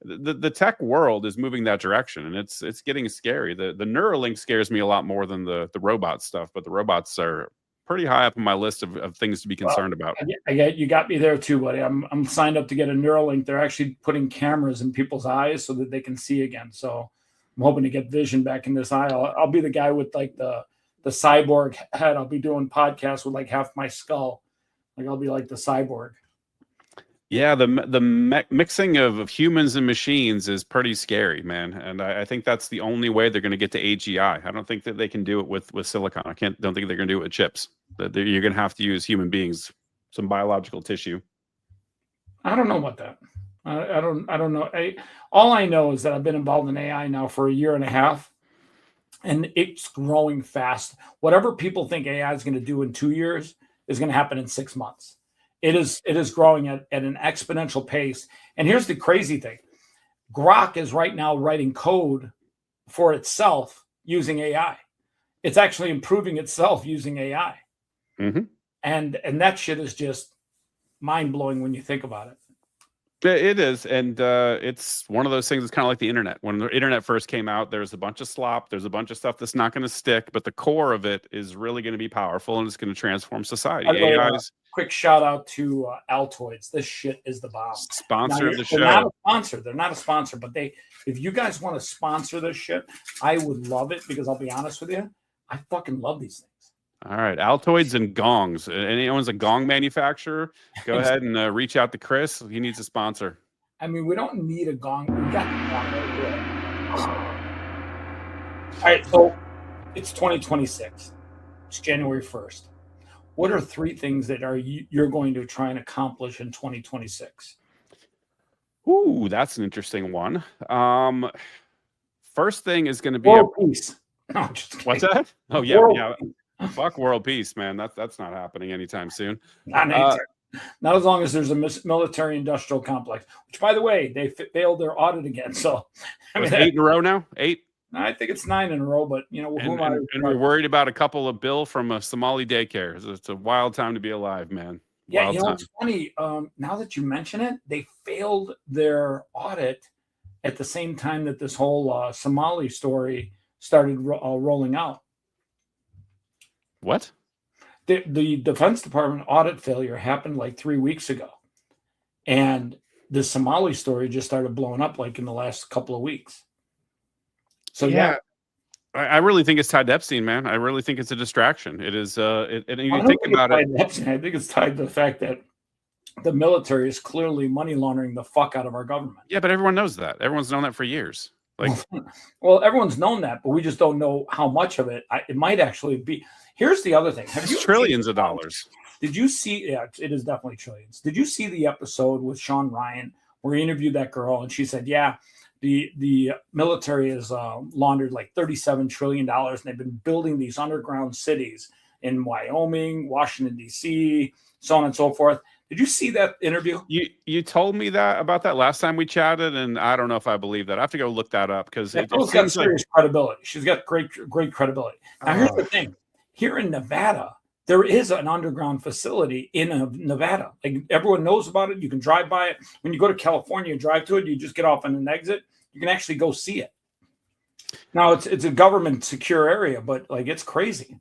the tech world is moving that direction, and it's getting scary. The Neuralink scares me a lot more than the robot stuff, but the robots are pretty high up on my list of things to be concerned about. You got me there too, buddy. I'm signed up to get a Neuralink. They're actually putting cameras in people's eyes so that they can see again. So I'm hoping to get vision back in this eye. I'll be the guy with like the cyborg head. I'll be doing podcasts with like half my skull. Like I'll be like the cyborg. Yeah, the mixing of humans and machines is pretty scary, man. And I think that's the only way they're going to get to AGI. I don't think that they can do it with silicon. Don't think they're going to do it with chips. You're going to have to use human beings, some biological tissue. I don't know about that. I don't know. All I know is that I've been involved in AI now for a year and a half, and it's growing fast. Whatever people think AI is going to do in 2 years is going to happen in 6 months. It is growing at an exponential pace. And here's the crazy thing. Grok is right now writing code for itself using AI. It's actually improving itself using AI. Mm-hmm. And that shit is just mind-blowing when you think about it. It is, and it's one of those things. It's kind of like the internet. When the internet first came out, there's a bunch of slop. There's a bunch of stuff that's not going to stick, but the core of it is really going to be powerful, and it's going to transform society. Quick shout out to Altoids. This shit is the bomb. Sponsor of the show. They're not a sponsor, but if you guys want to sponsor this shit, I would love it because I'll be honest with you, I fucking love these things. All right, Altoids and gongs. Anyone's a gong manufacturer, go ahead and reach out to Chris. He needs a sponsor. I mean, we don't need a gong. We got the gong right here. All right, so it's 2026. It's January 1st. What are 3 things that you're going to try and accomplish in 2026? Ooh, that's an interesting one. First thing is going to be world peace. No, just kidding. What's that? Oh yeah. Fuck world peace, man. That's not happening anytime soon. Not as long as there's a military-industrial complex. Which, by the way, they failed their audit again. So, I mean, 8 in a row now. 8. I think it's 9 in a row, but and we're worried about a couple of bill from a Somali daycare. It's a wild time to be alive, man. Yeah, it's funny. Now that you mention it, they failed their audit at the same time that this whole Somali story started rolling out. What? The Defense Department audit failure happened like 3 weeks ago, and the Somali story just started blowing up like in the last couple of weeks. So yeah, I really think it's tied to Epstein, man. I really think it's a distraction. It is. And you think about it. Epstein. I think it's tied to the fact that the military is clearly money laundering the fuck out of our government. Yeah, but everyone knows that. Everyone's known that for years. Like, well, everyone's known that, but we just don't know how much of it. It might actually be. Here's the other thing. Have you trillions of dollars. Did you see? Yeah, it is definitely trillions. Did you see the episode with Sean Ryan where he interviewed that girl and she said, "Yeah, the military has laundered like $37 trillion, and they've been building these underground cities in Wyoming, Washington D.C., so on and so forth." Did you see that interview? You told me about that last time we chatted, and I don't know if I believe that. I have to go look that up because it got serious credibility. She's got great credibility. Now, here's the thing: here in Nevada, there is an underground facility in Nevada. Like everyone knows about it. You can drive by it. When you go to California and drive to it, you just get off on an exit. You can actually go see it. Now it's a government secure area, but like it's crazy.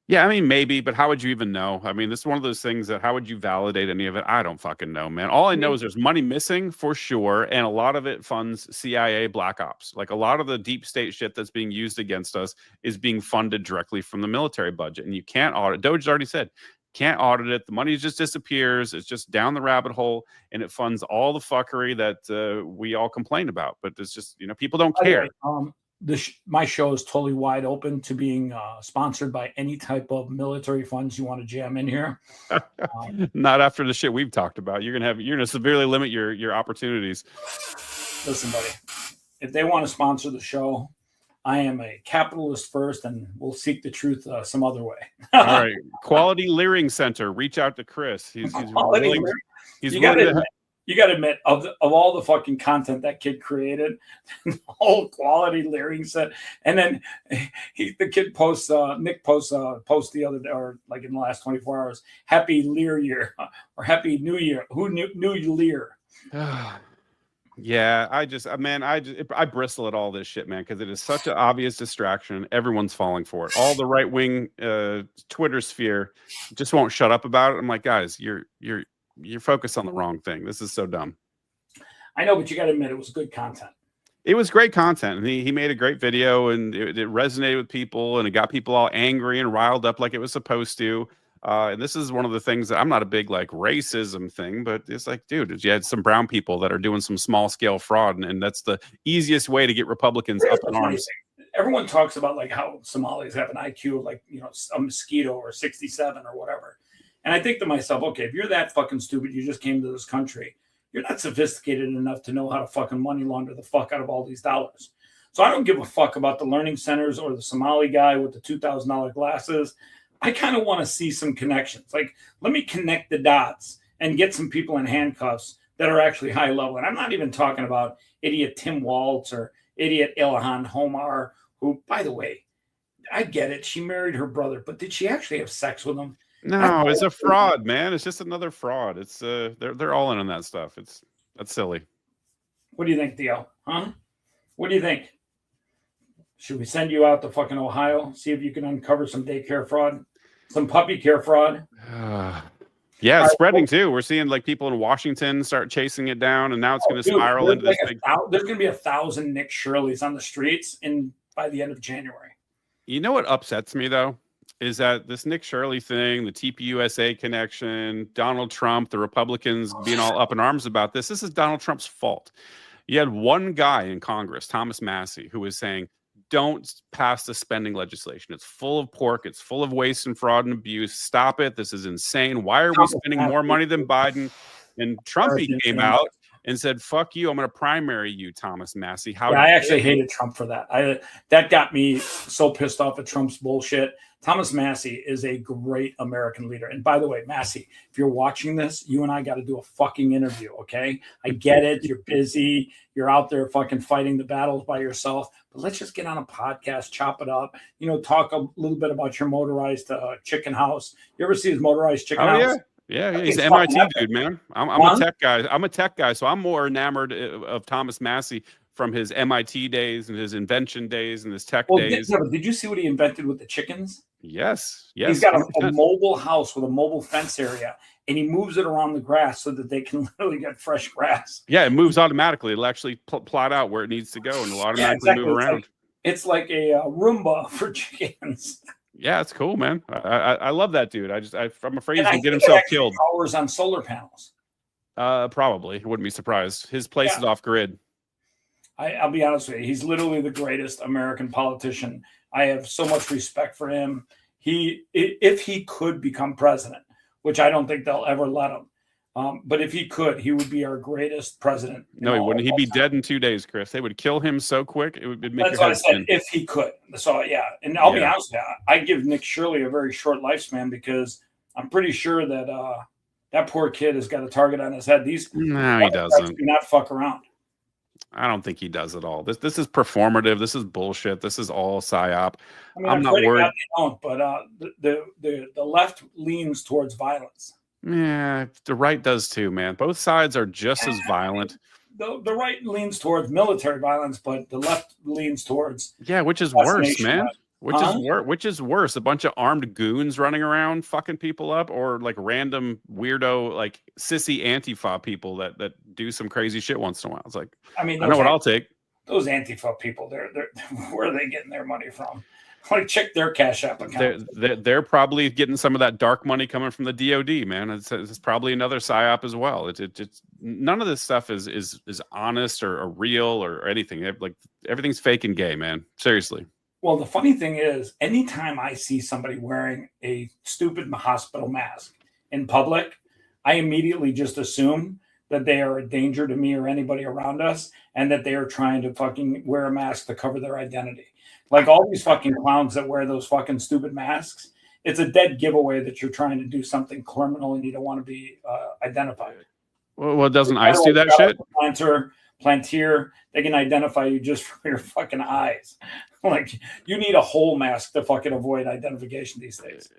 Yeah, I mean, maybe, but how would you even know? I mean, this is one of those things that how would you validate any of it? I don't fucking know, man. All I know is there's money missing for sure, and a lot of it funds CIA Black Ops. Like a lot of the deep state shit that's being used against us is being funded directly from the military budget, and you can't audit. Doge's already said, can't audit it. The money just disappears. It's just down the rabbit hole, and it funds all the fuckery that we all complain about. But it's just, people don't care. My show is totally wide open to being sponsored by any type of military funds you want to jam in here. Not after the shit we've talked about. You're gonna severely limit your opportunities. Listen, buddy, if they want to sponsor the show, I am a capitalist first, and we'll seek the truth some other way. All right, Quality Leering Center. Reach out to Chris. He's willing. You got to admit, of all the fucking content that kid created, the whole Quality Leering set, and then the kid posts, Nick posts the other day, or like in the last 24 hours, Happy Lear Year or Happy New Year. Who knew you Lear? Yeah, I bristle at all this shit, man, because it is such an obvious distraction. Everyone's falling for it. All the right wing Twitter sphere just won't shut up about it. I'm like, guys, you're focused on the wrong thing. This is so dumb. I know, but you got to admit it was good content. It was great content, and he made a great video, and it resonated with people, and it got people all angry and riled up like it was supposed to. And this is one of the things that I'm not a big like racism thing, but it's like, dude, you had some brown people that are doing some small scale fraud, and that's the easiest way to get Republicans up in arms. Everyone talks about like how Somalis have an IQ of like, a mosquito or 67 or whatever. And I think to myself, okay, if you're that fucking stupid, you just came to this country, you're not sophisticated enough to know how to fucking money launder the fuck out of all these dollars. So I don't give a fuck about the learning centers or the Somali guy with the $2,000 glasses. I kind of want to see some connections. Like, let me connect the dots and get some people in handcuffs that are actually high level. And I'm not even talking about idiot Tim Waltz or idiot Ilhan Homar, who, by the way, I get it. She married her brother, but did she actually have sex with him? No, it's a fraud, man. It's just another fraud. It's they're all in on that stuff. That's silly. What do you think, Theo? Huh? What do you think? Should we send you out to fucking Ohio, see if you can uncover some daycare fraud, some puppy care fraud? Yeah, it's spreading too. We're seeing like people in Washington start chasing it down, and now it's going to spiral into this big. There's going to be 1,000 Nick Shirleys on the streets by the end of January. You know what upsets me though? Is that this Nick Shirley thing, the TPUSA connection, Donald Trump, the Republicans being all up in arms about this. This is Donald Trump's fault. You had one guy in Congress, Thomas Massey, who was saying, don't pass the spending legislation. It's full of pork. It's full of waste and fraud and abuse. Stop it. This is insane. Why are we spending more money than Biden? And Trumpy came out and said, fuck you. I'm going to primary you, Thomas Massey. I actually hated Trump for that. That got me so pissed off at Trump's bullshit. Thomas Massey is a great American leader. And by the way, Massey, if you're watching this, you and I got to do a fucking interview, okay? I get it. You're busy. You're out there fucking fighting the battles by yourself. But let's just get on a podcast, chop it up, talk a little bit about your motorized chicken house. You ever see his motorized chicken house? Yeah, he's an MIT dude, man. I'm a tech guy. I'm a tech guy, so I'm more enamored of Thomas Massey from his MIT days and his invention days and his tech days. Did you see what he invented with the chickens? Yes. He's got a mobile house with a mobile fence area, and he moves it around the grass so that they can literally get fresh grass. Yeah, it moves automatically. It'll actually plot out where it needs to go, and it'll automatically move around. It's like a Roomba for chickens. Yeah, it's cool, man. I love that dude. I'm afraid he's gonna get himself killed. Powers on solar panels. Probably. Wouldn't be surprised. His place is off grid. I'll be honest with you. He's literally the greatest American politician. I have so much respect for him. If he could become president, which I don't think they'll ever let him, but if he could, he would be our greatest president. No, he wouldn't. He'd be dead in 2 days, Chris. They would kill him so quick it would make That's your what I head said. spin. If he could, so yeah. And I'll be honest with you, I give Nick Shirley a very short lifespan because I'm pretty sure that that poor kid has got a target on his head. No, he doesn't. Do not fuck around. I don't think he does at all. This is performative. This is bullshit. This is all psyop. I mean, I'm not worried. They don't, but the left leans towards violence. Yeah, the right does too, man. Both sides are just as violent. The right leans towards military violence, but the left leans towards which is worse, man. Which is worse? A bunch of armed goons running around fucking people up, or like random weirdo like sissy Antifa people that do some crazy shit once in a while. It's like, I mean, I know what I'll take. Those Antifa people, they're where are they getting their money from? Like, check their Cash App account. They're probably getting some of that dark money coming from the DOD, man. It's probably another psyop as well. It's none of this stuff is honest or real or anything. Like, everything's fake and gay, man. Seriously. Well, the funny thing is, anytime I see somebody wearing a stupid hospital mask in public, I immediately just assume that they are a danger to me or anybody around us, and that they are trying to fucking wear a mask to cover their identity. Like all these fucking clowns that wear those fucking stupid masks, it's a dead giveaway that you're trying to do something criminal and you don't want to be identified. Well, doesn't ICE do that shit? Plantier, they can identify you just from your fucking eyes. Like, you need a whole mask to fucking avoid identification these days.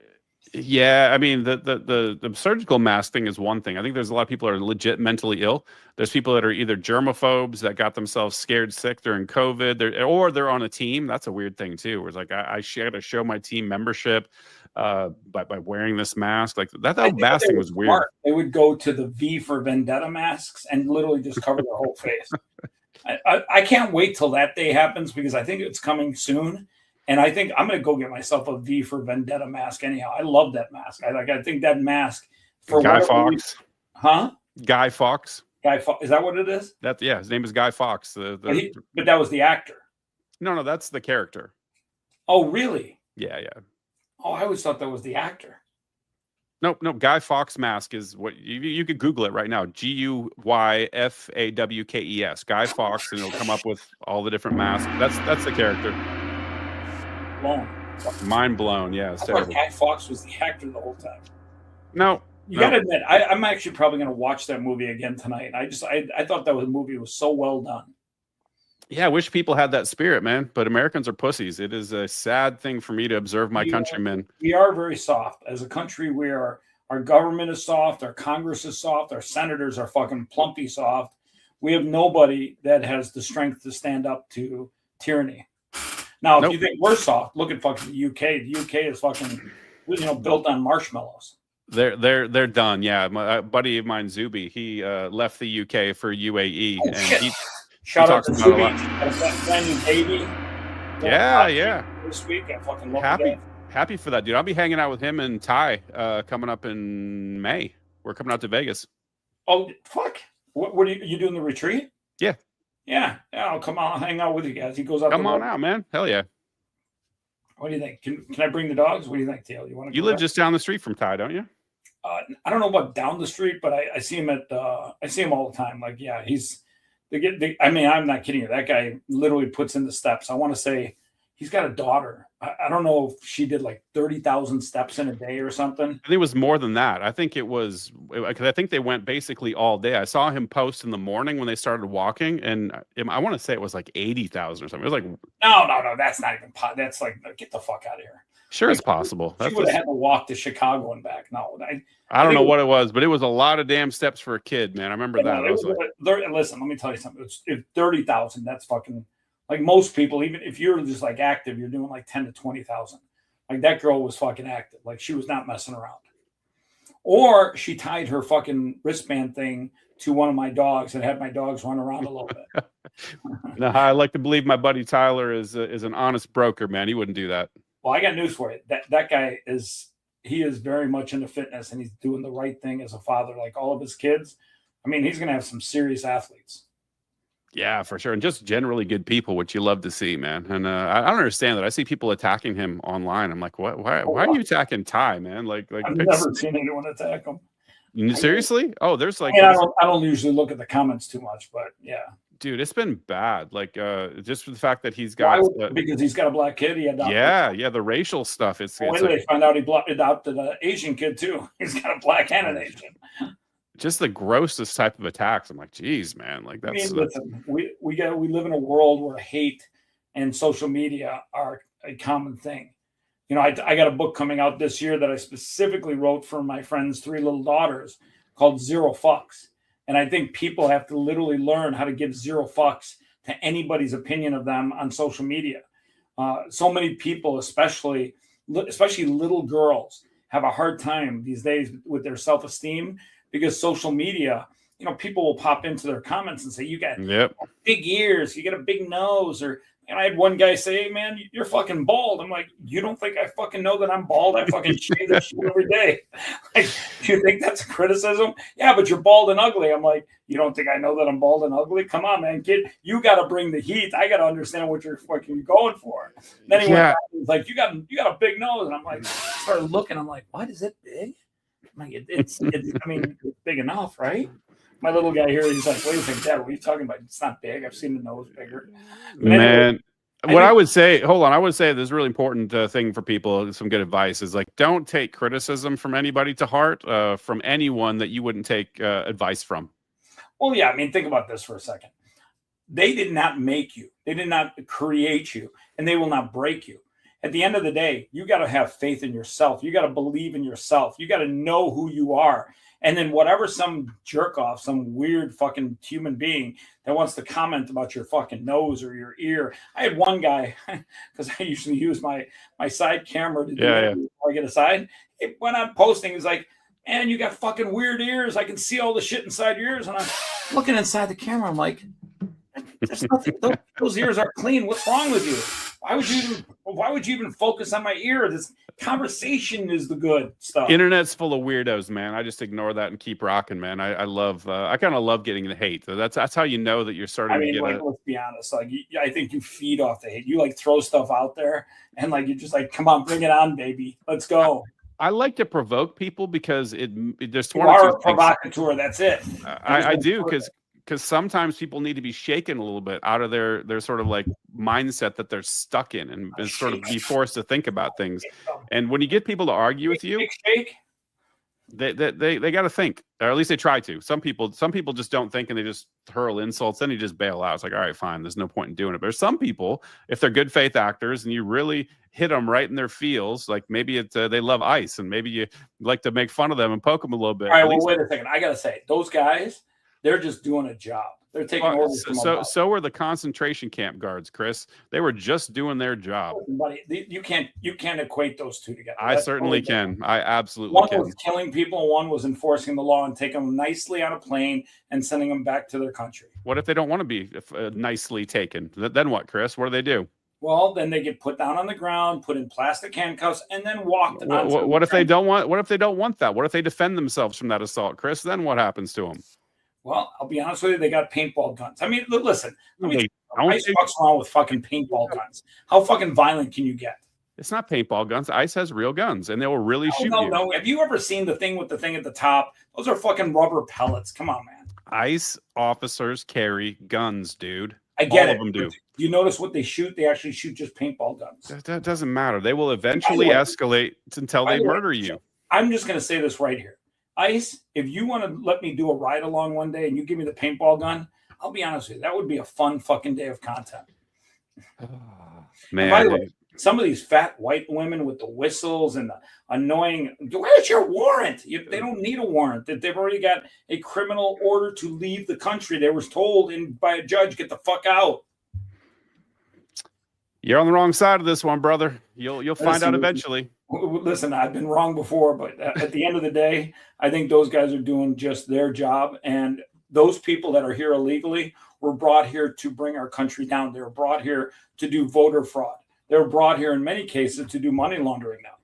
Yeah, I mean, the surgical mask thing is one thing. I think there's a lot of people that are legit mentally ill. There's people that are either germaphobes that got themselves scared sick during COVID, or they're on a team. That's a weird thing too. Where it's like I got to show my team membership by wearing this mask. Like that mask thing was weird. They would go to the V for Vendetta masks and literally just cover their whole face. I can't wait till that day happens because I think it's coming soon. And I think I'm going to go get myself a V for Vendetta mask anyhow. I love that mask. I think that mask for Guy Fawkes. Guy Fawkes. Is that what it is? His name is Guy Fawkes. But that was the actor. No, that's the character. Oh, really? Yeah. Oh, I always thought that was the actor. No. Guy Fawkes mask is what you could Google it right now. GUYFAWKES. Guy Fawkes, and it'll come up with all the different masks. That's the character. Blown. Mind blown. Yeah, it's terrible. Guy Fawkes was the actor the whole time. No. You gotta admit, I'm actually probably gonna watch that movie again tonight. I thought that movie was so well done. Yeah, I wish people had that spirit, man. But Americans are pussies. It is a sad thing for me to observe my countrymen. We are very soft. As a country, our government is soft, our Congress is soft, our senators are fucking plumpy soft. We have nobody that has the strength to stand up to tyranny. Now, if you think we're soft, look at fucking the UK. The UK is fucking, built on marshmallows. They're done. Yeah, my buddy of mine, Zuby, he left the UK for UAE, and he shout out to Zuby. Got a brand new baby. Yeah. This week, I fucking love it. Happy for that, dude. I'll be hanging out with him and Ty coming up in May. We're coming out to Vegas. Oh fuck! What are you doing? The retreat? Yeah. Yeah, I'll come out and hang out with you guys. He goes out. Come on out, man. Hell yeah. What do you think? Can I bring the dogs? What do you think, Tail? You live just down the street from Ty, don't you? I don't know about down the street, but I see him I see him all the time. Like, yeah, I mean, I'm not kidding you. That guy literally puts in the steps. I want to say he's got a daughter. I don't know if she did like 30,000 steps in a day or something. I think it was more than that. I think it was because I think they went basically all day. I saw him post in the morning when they started walking, and I want to say it was like 80,000 or something. It was like no, that's not even. That's like, get the fuck out of here. Sure, it's possible. She would have had to walk to Chicago and back. No, I don't know what it was, but it was a lot of damn steps for a kid, man. I remember that. Listen, let me tell you something. It's 30,000. That's fucking. Like most people, even if you're just like active, you're doing like 10 to 20,000. Like that girl was fucking active. Like she was not messing around. Or she tied her fucking wristband thing to one of my dogs and had my dogs run around a little bit. No, I like to believe my buddy Tyler is an honest broker, man. He wouldn't do that. Well, I got news for you. That guy is very much into fitness and he's doing the right thing as a father. Like all of his kids. I mean, he's going to have some serious athletes. Yeah, for sure. And just generally good people, which you love to see, man. And I don't understand that. I see people attacking him online. I'm like, what? Why are you attacking Ty, man? I've never seen anyone attack him. Seriously? Oh, there's like, I don't usually look at the comments too much, but yeah. Dude, it's been bad. Like, just for the fact that he's got because he's got a black kid. He adopted. Yeah, the racial stuff. It's when like, they find out he adopted an Asian kid too. He's got a black and an Asian. Just the grossest type of attacks. I'm like, geez, man. Like that's. Listen, we live in a world where hate and social media are a common thing. You know, I got a book coming out this year that I specifically wrote for my friend's 3 little daughters called Zero Fucks. And I think people have to literally learn how to give 0 fucks to anybody's opinion of them on social media. So many people, especially little girls, have a hard time these days with their self-esteem because social media, you know, people will pop into their comments and say, you got big ears, you got a big nose, or and I had one guy say, hey, man, you're fucking bald. I'm like, you don't think I fucking know that I'm bald? I fucking shave that shit every day. Like, do you think that's a criticism? Yeah, but you're bald and ugly. I'm like, you don't think I know that I'm bald and ugly? Come on, man, kid. You got to bring the heat. I got to understand what you're fucking going for. And then he went back and was like, you got a big nose. And I'm like, started looking. I'm like, what? Is it big? I'm like, it's I mean, it's big enough, right? My little guy here, he's like, wait a second, Dad, what are you talking about? It's not big. I've seen the nose bigger. Man, I would say, hold on, I would say this really important thing for people, some good advice is like, don't take criticism from anybody to heart, from anyone that you wouldn't take advice from. Well, yeah, I mean, think about this for a second. They did not make you. They did not create you, and they will not break you. At the end of the day, you got to have faith in yourself. You got to believe in yourself. You got to know who you are. And then whatever some jerk off, some weird fucking human being that wants to comment about your fucking nose or your ear. I had one guy, because I usually use my side camera to do it before I get a side. It went on posting. He's like, man, you got fucking weird ears. I can see all the shit inside your ears. And I'm looking inside the camera. I'm like, there's nothing. Those ears are clean. What's wrong with you? Why would you even focus on my ear? This conversation is the good stuff. Internet's full of weirdos, man. I just ignore that and keep rocking, man. I kind of love getting the hate. That's how you know that you're starting to get let's be honest. Like, I think you feed off the hate. You like throw stuff out there and like, you're just like, come on, bring it on, baby. Let's go. I like to provoke people because there's one or two provocateur. That's it. I do because sometimes people need to be shaken a little bit out of their sort of like mindset that they're stuck in and sort of be forced to think about things. And when you get people to argue with you, they got to think, or at least they try to. Some people just don't think and they just hurl insults. Then you just bail out. It's like, all right, fine. There's no point in doing it. But there's some people, if they're good faith actors and you really hit them right in their feels, like maybe they love ice and maybe you like to make fun of them and poke them a little bit. All right, well, wait a second. I got to say, those guys, they're just doing a job. They're taking orders from so were the concentration camp guards, Chris. They were just doing their job. Buddy, you can't equate those two together. I certainly can. I absolutely can. One was killing people, one was enforcing the law and taking them nicely on a plane and sending them back to their country. What if they don't want to be nicely taken? Then what, Chris? What do they do? Well, then they get put down on the ground, put in plastic handcuffs, and then walked. What if they don't want? What if they don't want that? What if they defend themselves from that assault, Chris? Then what happens to them? Well, I'll be honest with you, they got paintball guns. I mean, listen, ICE fucks around with fucking paintball guns. How fucking violent can you get? It's not paintball guns. ICE has real guns, and they will really shoot you. No. Have you ever seen the thing with the thing at the top? Those are fucking rubber pellets. Come on, man. ICE officers carry guns, dude. I get All of them do. You notice what they shoot? They actually shoot just paintball guns. That doesn't matter. They will eventually escalate until they murder you. I'm just going to say this right here. ICE, if you want to let me do a ride along one day and you give me the paintball gun, I'll be honest with you, that would be a fun fucking day of content. Man, by the way, some of these fat white women with the whistles and the annoying, where's your warrant? They don't need a warrant. They've already got a criminal order to leave the country. They were told by a judge, get the fuck out. You're on the wrong side of this one, brother. You'll find out eventually. Listen, I've been wrong before, but at the end of the day, I think those guys are doing just their job. And those people that are here illegally were brought here to bring our country down. They were brought here to do voter fraud. They were brought here in many cases to do money laundering now.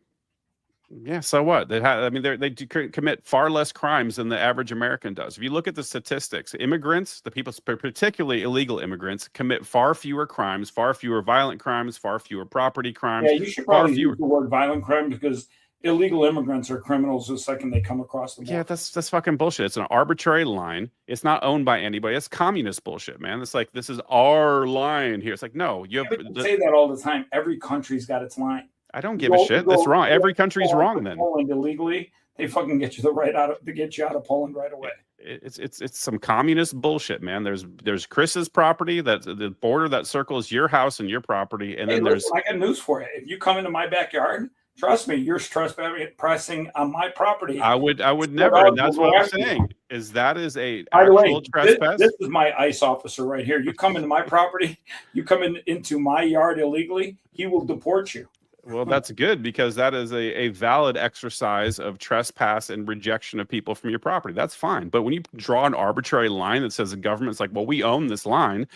Yeah, so what? I mean, they commit far less crimes than the average American does. If you look at the statistics, immigrants, the people, particularly illegal immigrants, commit far fewer crimes, far fewer violent crimes, far fewer property Yeah, crimes, you should far probably use fewer. the word violent crime because illegal immigrants are criminals the second they come across the Yeah, border. that's fucking bullshit. It's an arbitrary line. It's not owned by anybody. It's communist bullshit, man. It's like this is our line here. It's like no, you have. Yeah, but you say that all the time. Every country's got its line. I don't give a shit. That's wrong. Every country's wrong then. Poland illegally, they fucking get you the right out of to get you out of Poland right away. It's some communist bullshit, man. There's Chris's property, that's the border that circles your house and your property, and then there's. I got news for you. If you come into my backyard, trust me, you're trespassing on my property. I would never, and that's what I'm saying. Is that is a actual trespass? This is my ICE officer right here. You come into my property, you come into my yard illegally, he will deport you. Well, that's good because that is a valid exercise of trespass and rejection of people from your property. That's fine. But when you draw an arbitrary line that says the government's like, well, we own this line,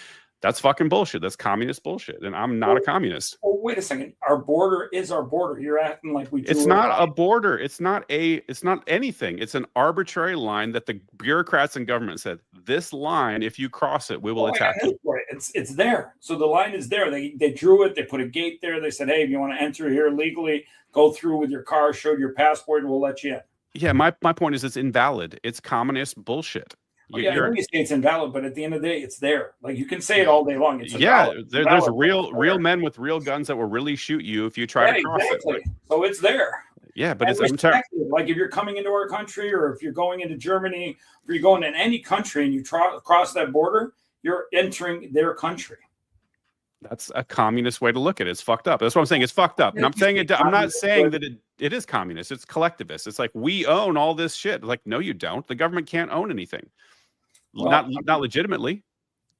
that's fucking bullshit. That's communist bullshit. And I'm not a communist. Well, wait a second. Our border is our border. You're acting like we. It's not a border. It's not anything. It's an arbitrary line that the bureaucrats in government said, this line, if you cross it, we will attack you. It's there. So the line is there. They drew it. They put a gate there. They said, hey, if you want to enter here legally, go through with your car, show your passport, and we'll let you in. Yeah, my point is it's invalid. It's communist bullshit. I know you say it's invalid, but at the end of the day, it's there. Like you can say it all day long. It's there's real men with real guns that will really shoot you if you try to cross it. Like, so it's there. Yeah, but it's like if you're coming into our country, or if you're going into Germany, or you're going in any country and you cross that border, you're entering their country. That's a communist way to look at it. It's fucked up. That's what I'm saying. It's fucked up. And I'm saying it. I'm not saying that it is communist. It's collectivist. It's like we own all this shit. Like no, you don't. The government can't own anything. Well, not legitimately.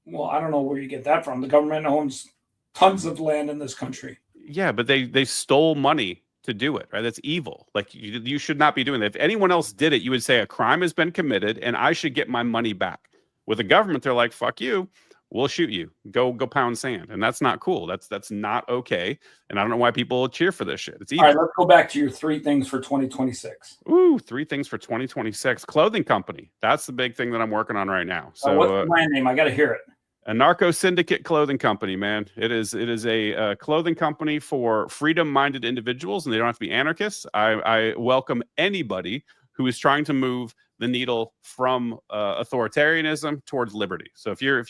Well, I don't know where you get that from. The government owns tons of land in this country. Yeah, but they stole money to do it, right? That's evil. Like you should not be doing that. If anyone else did it, you would say a crime has been committed and I should get my money back. With the government, they're like, fuck you. We'll shoot you. Go pound sand. And that's not cool. That's not okay. And I don't know why people cheer for this shit. It's evil. All right, let's go back to your 3 things for 2026. Ooh, 3 things for 2026. Clothing company. That's the big thing that I'm working on right now. So what's the brand name? I got to hear it. A narco syndicate clothing company, man. It is a clothing company for freedom-minded individuals, and they don't have to be anarchists. I welcome anybody who is trying to move the needle from authoritarianism towards liberty. So if you're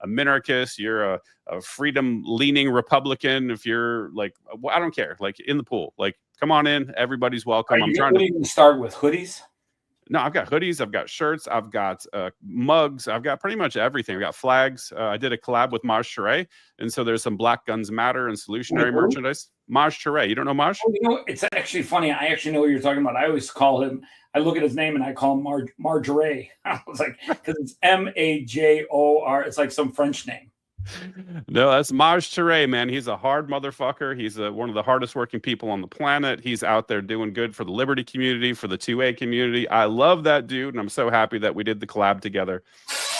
a minarchist, you're a freedom-leaning Republican, if you're like, well, I don't care, like in the pool, like come on in, everybody's welcome. What are you going to start with? Hoodies? No, I've got hoodies, I've got shirts, I've got mugs, I've got pretty much everything. I've got flags. I did a collab with Maj Touré, and so there's some Black Guns Matter and solutionary merchandise. Maj Touré, you don't know Maj? Oh, it's actually funny. I actually know what you're talking about. I always call him. I look at his name and I call him Marjorie. I was like, because it's Major. It's like some French name. No, that's Maj Touré, man. He's a hard motherfucker. He's one of the hardest working people on the planet. He's out there doing good for the liberty community, for the 2A community. I love that dude, and I'm so happy that we did the collab together.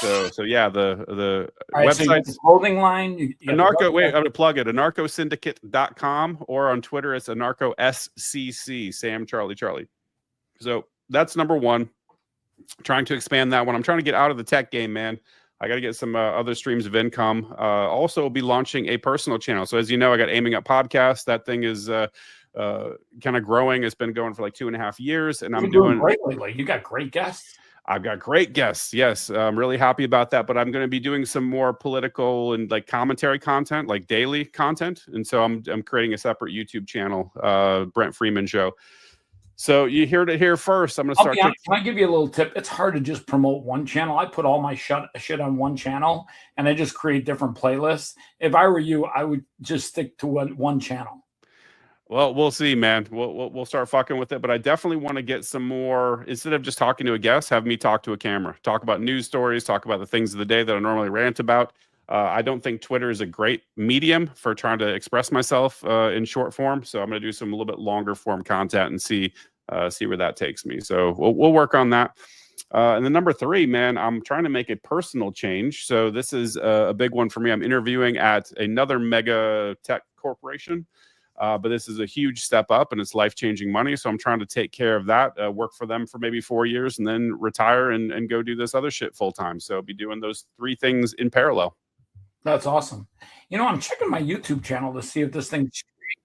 So yeah, the website, so clothing line. I'm going to plug it. Anarcosyndicate.com, or on Twitter it's AnarcoSCC, Sam Charlie Charlie. So that's number 1. Trying to expand that one. I'm trying to get out of the tech game, man. I got to get some other streams of income. Also, will be launching a personal channel. So as you know, I got Aiming Up Podcast. That thing is kind of growing. It's been going for like 2.5 years, and I'm doing great lately. You got great guests. I've got great guests. Yes, I'm really happy about that. But I'm going to be doing some more political and like commentary content, like daily content. And so I'm creating a separate YouTube channel, Brent Freeman Show. So you heard it here first. I'm going to start. Can I give you a little tip? It's hard to just promote one channel. I put all my shit on one channel, and I just create different playlists. If I were you, I would just stick to one channel. Well, we'll see, man. We'll start fucking with it. But I definitely want to get some more, instead of just talking to a guest, have me talk to a camera, talk about news stories, talk about the things of the day that I normally rant about. I don't think Twitter is a great medium for trying to express myself in short form. So I'm going to do some a little bit longer form content and see where that takes me. So we'll work on that. And then number 3, man, I'm trying to make a personal change. So this is a big one for me. I'm interviewing at another mega tech corporation. But this is a huge step up, and it's life-changing money. So I'm trying to take care of that, work for them for maybe 4 years, and then retire and go do this other shit full time. So I'll be doing those 3 things in parallel. That's awesome. You know, I'm checking my YouTube channel to see if this thing's streaming,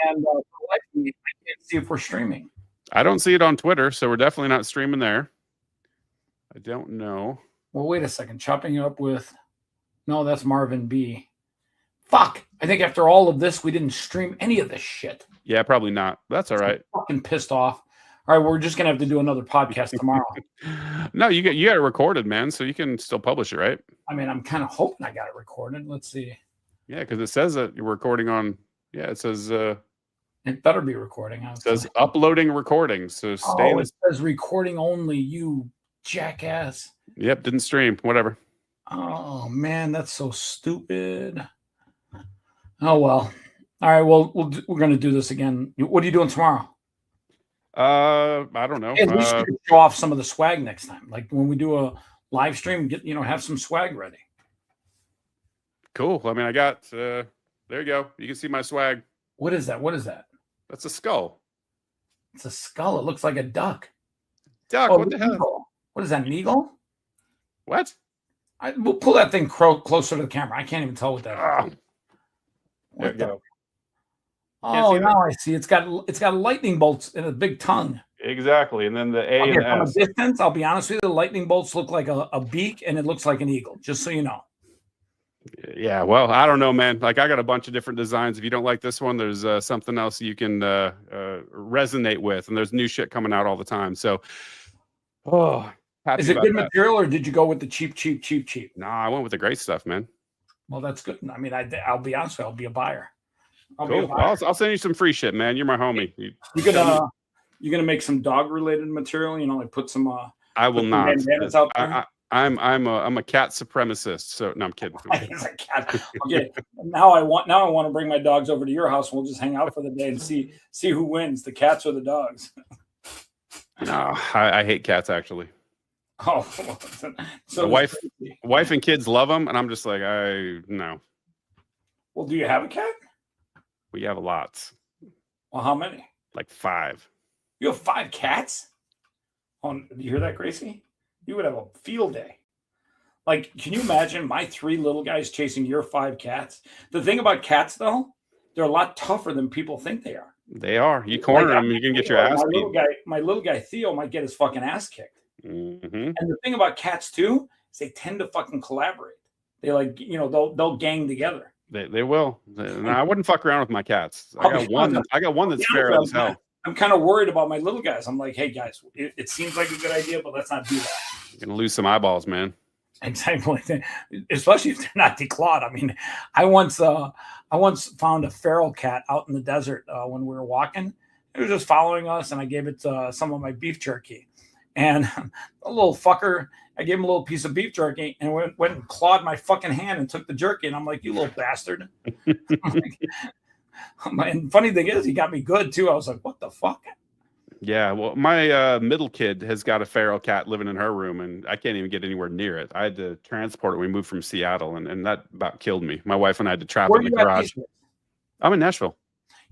and for the life of me, I can't see if we're streaming. I don't see it on Twitter, so we're definitely not streaming there. I don't know. Well, wait a second. Chopping it up with, no, that's Marvin B. Fuck. I think after all of this, we didn't stream any of this shit. Yeah, probably not. That's all right. I'm fucking pissed off. All right, we're just gonna have to do another podcast tomorrow. No, you got it recorded, man, so you can still publish it, right? I mean, I'm kind of hoping I got it recorded. Let's see. Yeah, because it says that you're recording on. Yeah, it says. It better be recording. It says uploading recording. So stay. Oh, it says recording only. You jackass. Yep, didn't stream. Whatever. Oh man, that's so stupid. Oh well. All right. Well, we're gonna do this again. What are you doing tomorrow? I don't know. Hey, we should show off some of the swag next time. Like when we do a live stream, have some swag ready. Cool. I mean, I got. There you go. You can see my swag. What is that? What is that? That's a skull. It's a skull. It looks like a duck. Duck. What the hell? Eagle. What is that? An eagle? What? We'll pull that thing closer to the camera. I can't even tell what that is. There you go. Oh, now I see. It's got lightning bolts and a big tongue. Exactly. And then the A and from S. a distance, I'll be honest with you, the lightning bolts look like a beak and it looks like an eagle, just so you know. Yeah, well, I don't know, man. Like, I got a bunch of different designs. If you don't like this one, there's something else you can resonate with. And there's new shit coming out all the time. So, is it good material or did you go with the cheap? Nah, I went with the great stuff, man. Well, that's good. I mean, I'll be honest with you, I'll be a buyer. Cool. I'll send you some free shit, man. You're my homie. You're gonna make some dog related material, like put some I will not. Out there? I'm a cat supremacist. So no, I'm kidding. He's a cat. Okay. Now I want to bring my dogs over to your house and we'll just hang out for the day and see who wins, the cats or the dogs. No, I hate cats actually. Oh, so the wife and kids love them, and I'm just like, no. Well, do you have a cat? We have lots. Well, how many? Like 5. You have 5 cats? Oh, do you hear that, Gracie? You would have a field day. Like, can you imagine my 3 little guys chasing your 5 cats? The thing about cats, though, they're a lot tougher than people think they are. They are. You corner them, you can get your ass beat. My little guy Theo might get his fucking ass kicked. Mm-hmm. And the thing about cats too is they tend to fucking collaborate. They they'll gang together. They will. I wouldn't fuck around with my cats. I got one that's feral as hell. I'm kind of worried about my little guys. I'm like, hey guys, it seems like a good idea, but let's not do that. You're gonna lose some eyeballs, man. Exactly. Especially if they're not declawed. I mean, I once found a feral cat out in the desert when we were walking. It was just following us, and I gave it some of my beef jerky. And a little fucker, I gave him a little piece of beef jerky and went and clawed my fucking hand and took the jerky. And I'm like, you little bastard. And funny thing is, he got me good too. I was like, what the fuck? Yeah, well, my middle kid has got a feral cat living in her room, and I can't even get anywhere near it. I had to transport it. We moved from Seattle, and that about killed me. My wife and I had to trap it in the garage. I'm in Nashville.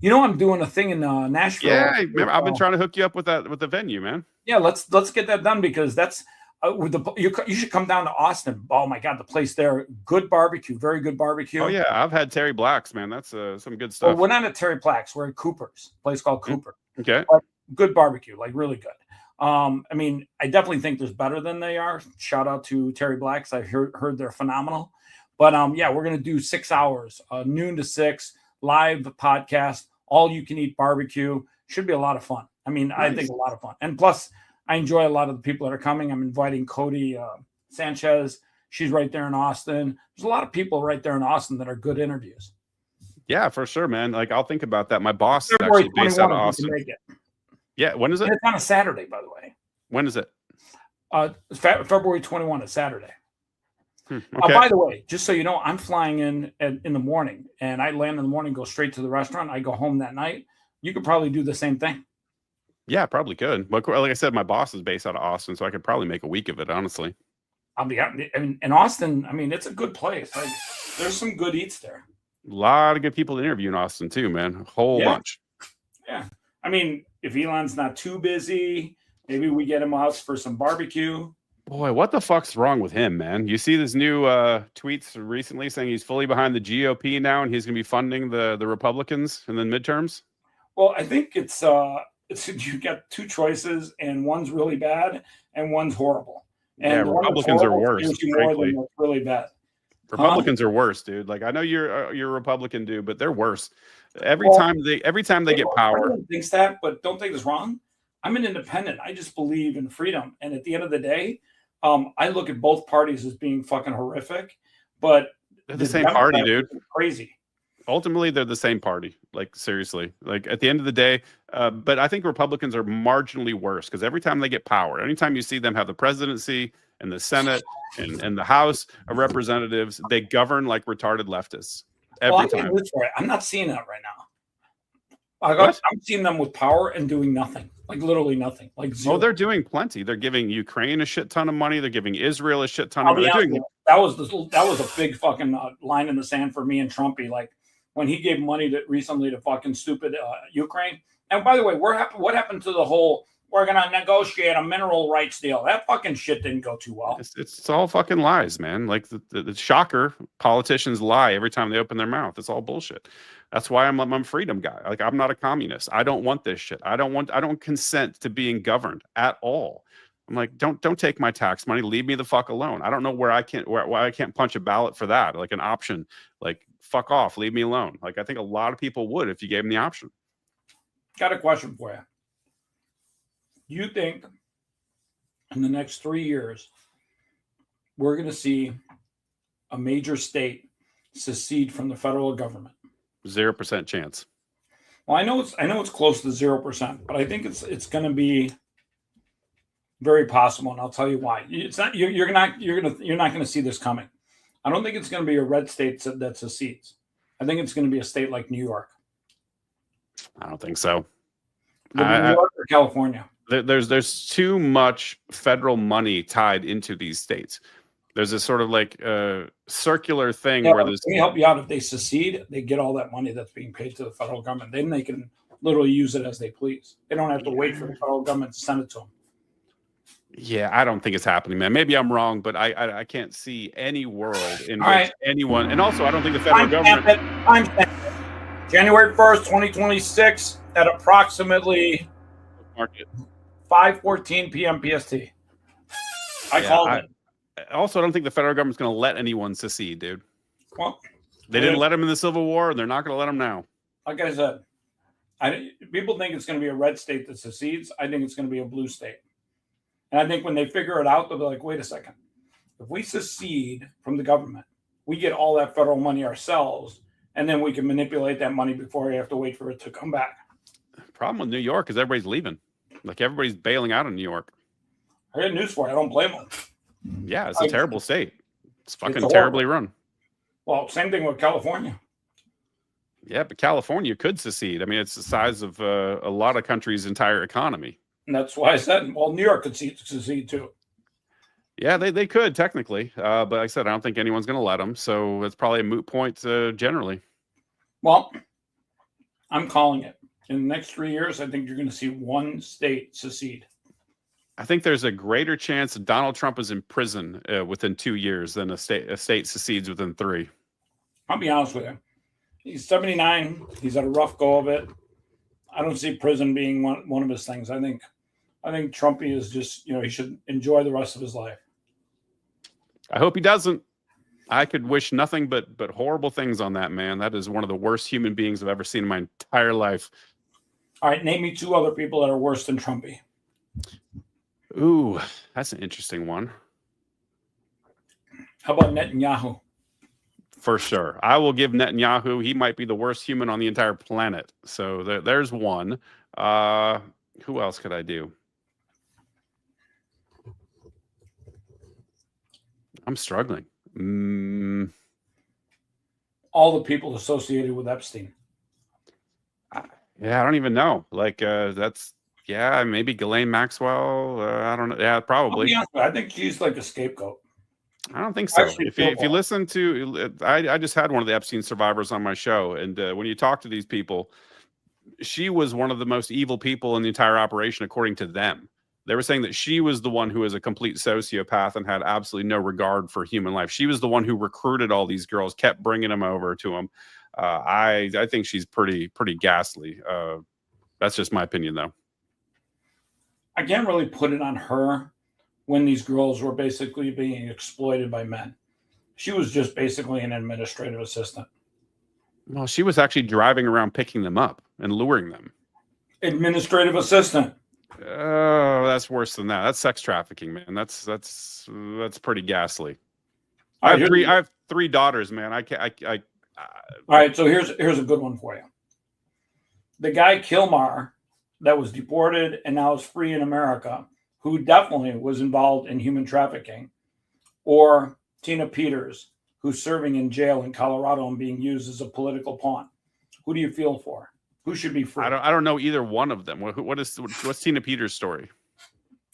I'm doing a thing in Nashville. Yeah, I've been trying to hook you up with the venue, man. Yeah, let's get that done because that's you should come down to Austin. Oh my God, the place there, good barbecue, very good barbecue. Oh yeah, I've had Terry Black's, man. That's some good stuff. Well, we're not at Terry Black's. We're at Cooper's, a place called Cooper. Okay, but good barbecue, like really good. I mean, I definitely think there's better than they are. Shout out to Terry Black's. I heard they're phenomenal. But yeah, we're gonna do 6 hours, noon to 6, live podcast, all you can eat barbecue. Should be a lot of fun. I mean, nice. I think a lot of fun. And plus, I enjoy a lot of the people that are coming. I'm inviting Cody Sanchez. She's right there in Austin. There's a lot of people right there in Austin that are good interviews. Yeah, for sure, man. Like, I'll think about that. My boss is actually based out of Austin. Yeah, when is it? And it's on a Saturday, by the way. When is it? February 21 is Saturday. Okay. By the way, just so you know, I'm flying in the morning, and I land in the morning, go straight to the restaurant. I go home that night. You could probably do the same thing. Yeah, probably could. But like I said, my boss is based out of Austin, so I could probably make a week of it, honestly. In Austin, I mean, it's a good place. Like, there's some good eats there. A lot of good people to interview in Austin too, man. A whole bunch. Yeah. I mean, if Elon's not too busy, maybe we get him out for some barbecue. Boy, what the fuck's wrong with him, man? You see this new tweets recently saying he's fully behind the GOP now and he's going to be funding the Republicans in the midterms? Well, I think it's you got two choices, and one's really bad and one's horrible. And yeah, Republicans are worse. More than what's really bad. Republicans are worse, dude. Like I know you're a Republican dude, but they're worse. Every time they get power. Everyone thinks that, but don't take this wrong. I'm an independent. I just believe in freedom, and at the end of the day, I look at both parties as being fucking horrific. But they're the same party, dude. Crazy. Ultimately, they're the same party. Like seriously, like at the end of the day. But I think Republicans are marginally worse because every time they get power, anytime you see them have the presidency and the Senate and the House of Representatives, they govern like retarded leftists. Every time. I'm not seeing that right now. I'm seeing them with power and doing nothing, like literally nothing, like zero. Oh, they're doing plenty. They're giving Ukraine a shit ton of money. They're giving Israel a shit ton of money. That was a big fucking line in the sand for me and Trumpy. Like when he gave money recently to fucking stupid Ukraine. And by the way, what happened to the whole? We're going to negotiate a mineral rights deal. That fucking shit didn't go too well. It's all fucking lies, man. Like the shocker, politicians lie every time they open their mouth. It's all bullshit. That's why I'm a freedom guy. Like I'm not a communist. I don't want this shit. I don't consent to being governed at all. I'm like, don't take my tax money. Leave me the fuck alone. I don't know why I can't punch a ballot for that. Like an option. Like fuck off. Leave me alone. Like I think a lot of people would if you gave them the option. Got a question for you. You think in the next 3 years, we're going to see a major state secede from the federal government? 0% chance. Well, I know it's close to 0%, but I think it's going to be very possible, and I'll tell you why. It's not you're not going to see this coming. I don't think it's going to be a red state that secedes. I think it's going to be a state like New York. I don't think so. New York or California. There's too much federal money tied into these states. There's this sort of like circular thing where there's. Let me help you out. If they secede, they get all that money that's being paid to the federal government. Then they can literally use it as they please. They don't have to wait for the federal government to send it to them. Yeah, I don't think it's happening, man. Maybe I'm wrong, but I can't see any world in which anyone. And also, I don't think the federal government. January 1st, 2026, at approximately 5:14 p.m. PST. I called it. Also, I don't think the federal government's going to let anyone secede, dude. Well, they didn't let them in the Civil War, and they're not going to let them now. Like I said, people think it's going to be a red state that secedes. I think it's going to be a blue state. And I think when they figure it out, they'll be like, wait a second. If we secede from the government, we get all that federal money ourselves, and then we can manipulate that money before we have to wait for it to come back. The problem with New York is everybody's leaving. Like everybody's bailing out of New York. I got news for you. I don't blame them. Yeah, it's a terrible state. It's fucking terribly run. Well, same thing with California. Yeah, but California could secede. I mean, it's the size of a lot of countries' entire economy. And that's why I said, well, New York could secede too. Yeah, they could technically. But like I said, I don't think anyone's going to let them. So it's probably a moot point generally. Well, I'm calling it. In the next 3 years, I think you're going to see one state secede. I think there's a greater chance that Donald Trump is in prison within 2 years than a state secedes within 3. I'll be honest with you. He's 79. He's had a rough go of it. I don't see prison being one of his things. I think Trumpy is just, he should enjoy the rest of his life. I hope he doesn't. I could wish nothing but horrible things on that man. That is one of the worst human beings I've ever seen in my entire life. All right, name me 2 other people that are worse than Trumpy. Ooh, that's an interesting one. How about Netanyahu? For sure. I will give Netanyahu, he might be the worst human on the entire planet. So there's one. Who else could I do? I'm struggling. All the people associated with Epstein. Yeah, I don't even know. Like, maybe Ghislaine Maxwell. I don't know. Yeah, probably. I think she's like a scapegoat. I don't think so. Actually, If you listen to, I just had one of the Epstein survivors on my show, and when you talk to these people, she was one of the most evil people in the entire operation, according to them. They were saying that she was the one who was a complete sociopath and had absolutely no regard for human life. She was the one who recruited all these girls, kept bringing them over to him. I think she's pretty ghastly. That's just my opinion, though. I can't really put it on her when these girls were basically being exploited by men. She was just basically an administrative assistant. Well, she was actually driving around picking them up and luring them. Administrative assistant. Oh, that's worse than that. That's sex trafficking, man. That's pretty ghastly. I have three daughters, man. All right, so here's a good one for you. The guy Kilmar that was deported and now is free in America, who definitely was involved in human trafficking, or Tina Peters, who's serving in jail in Colorado and being used as a political pawn. Who do you feel for? Who should be free? I don't know either one of them. What's Tina Peters' story?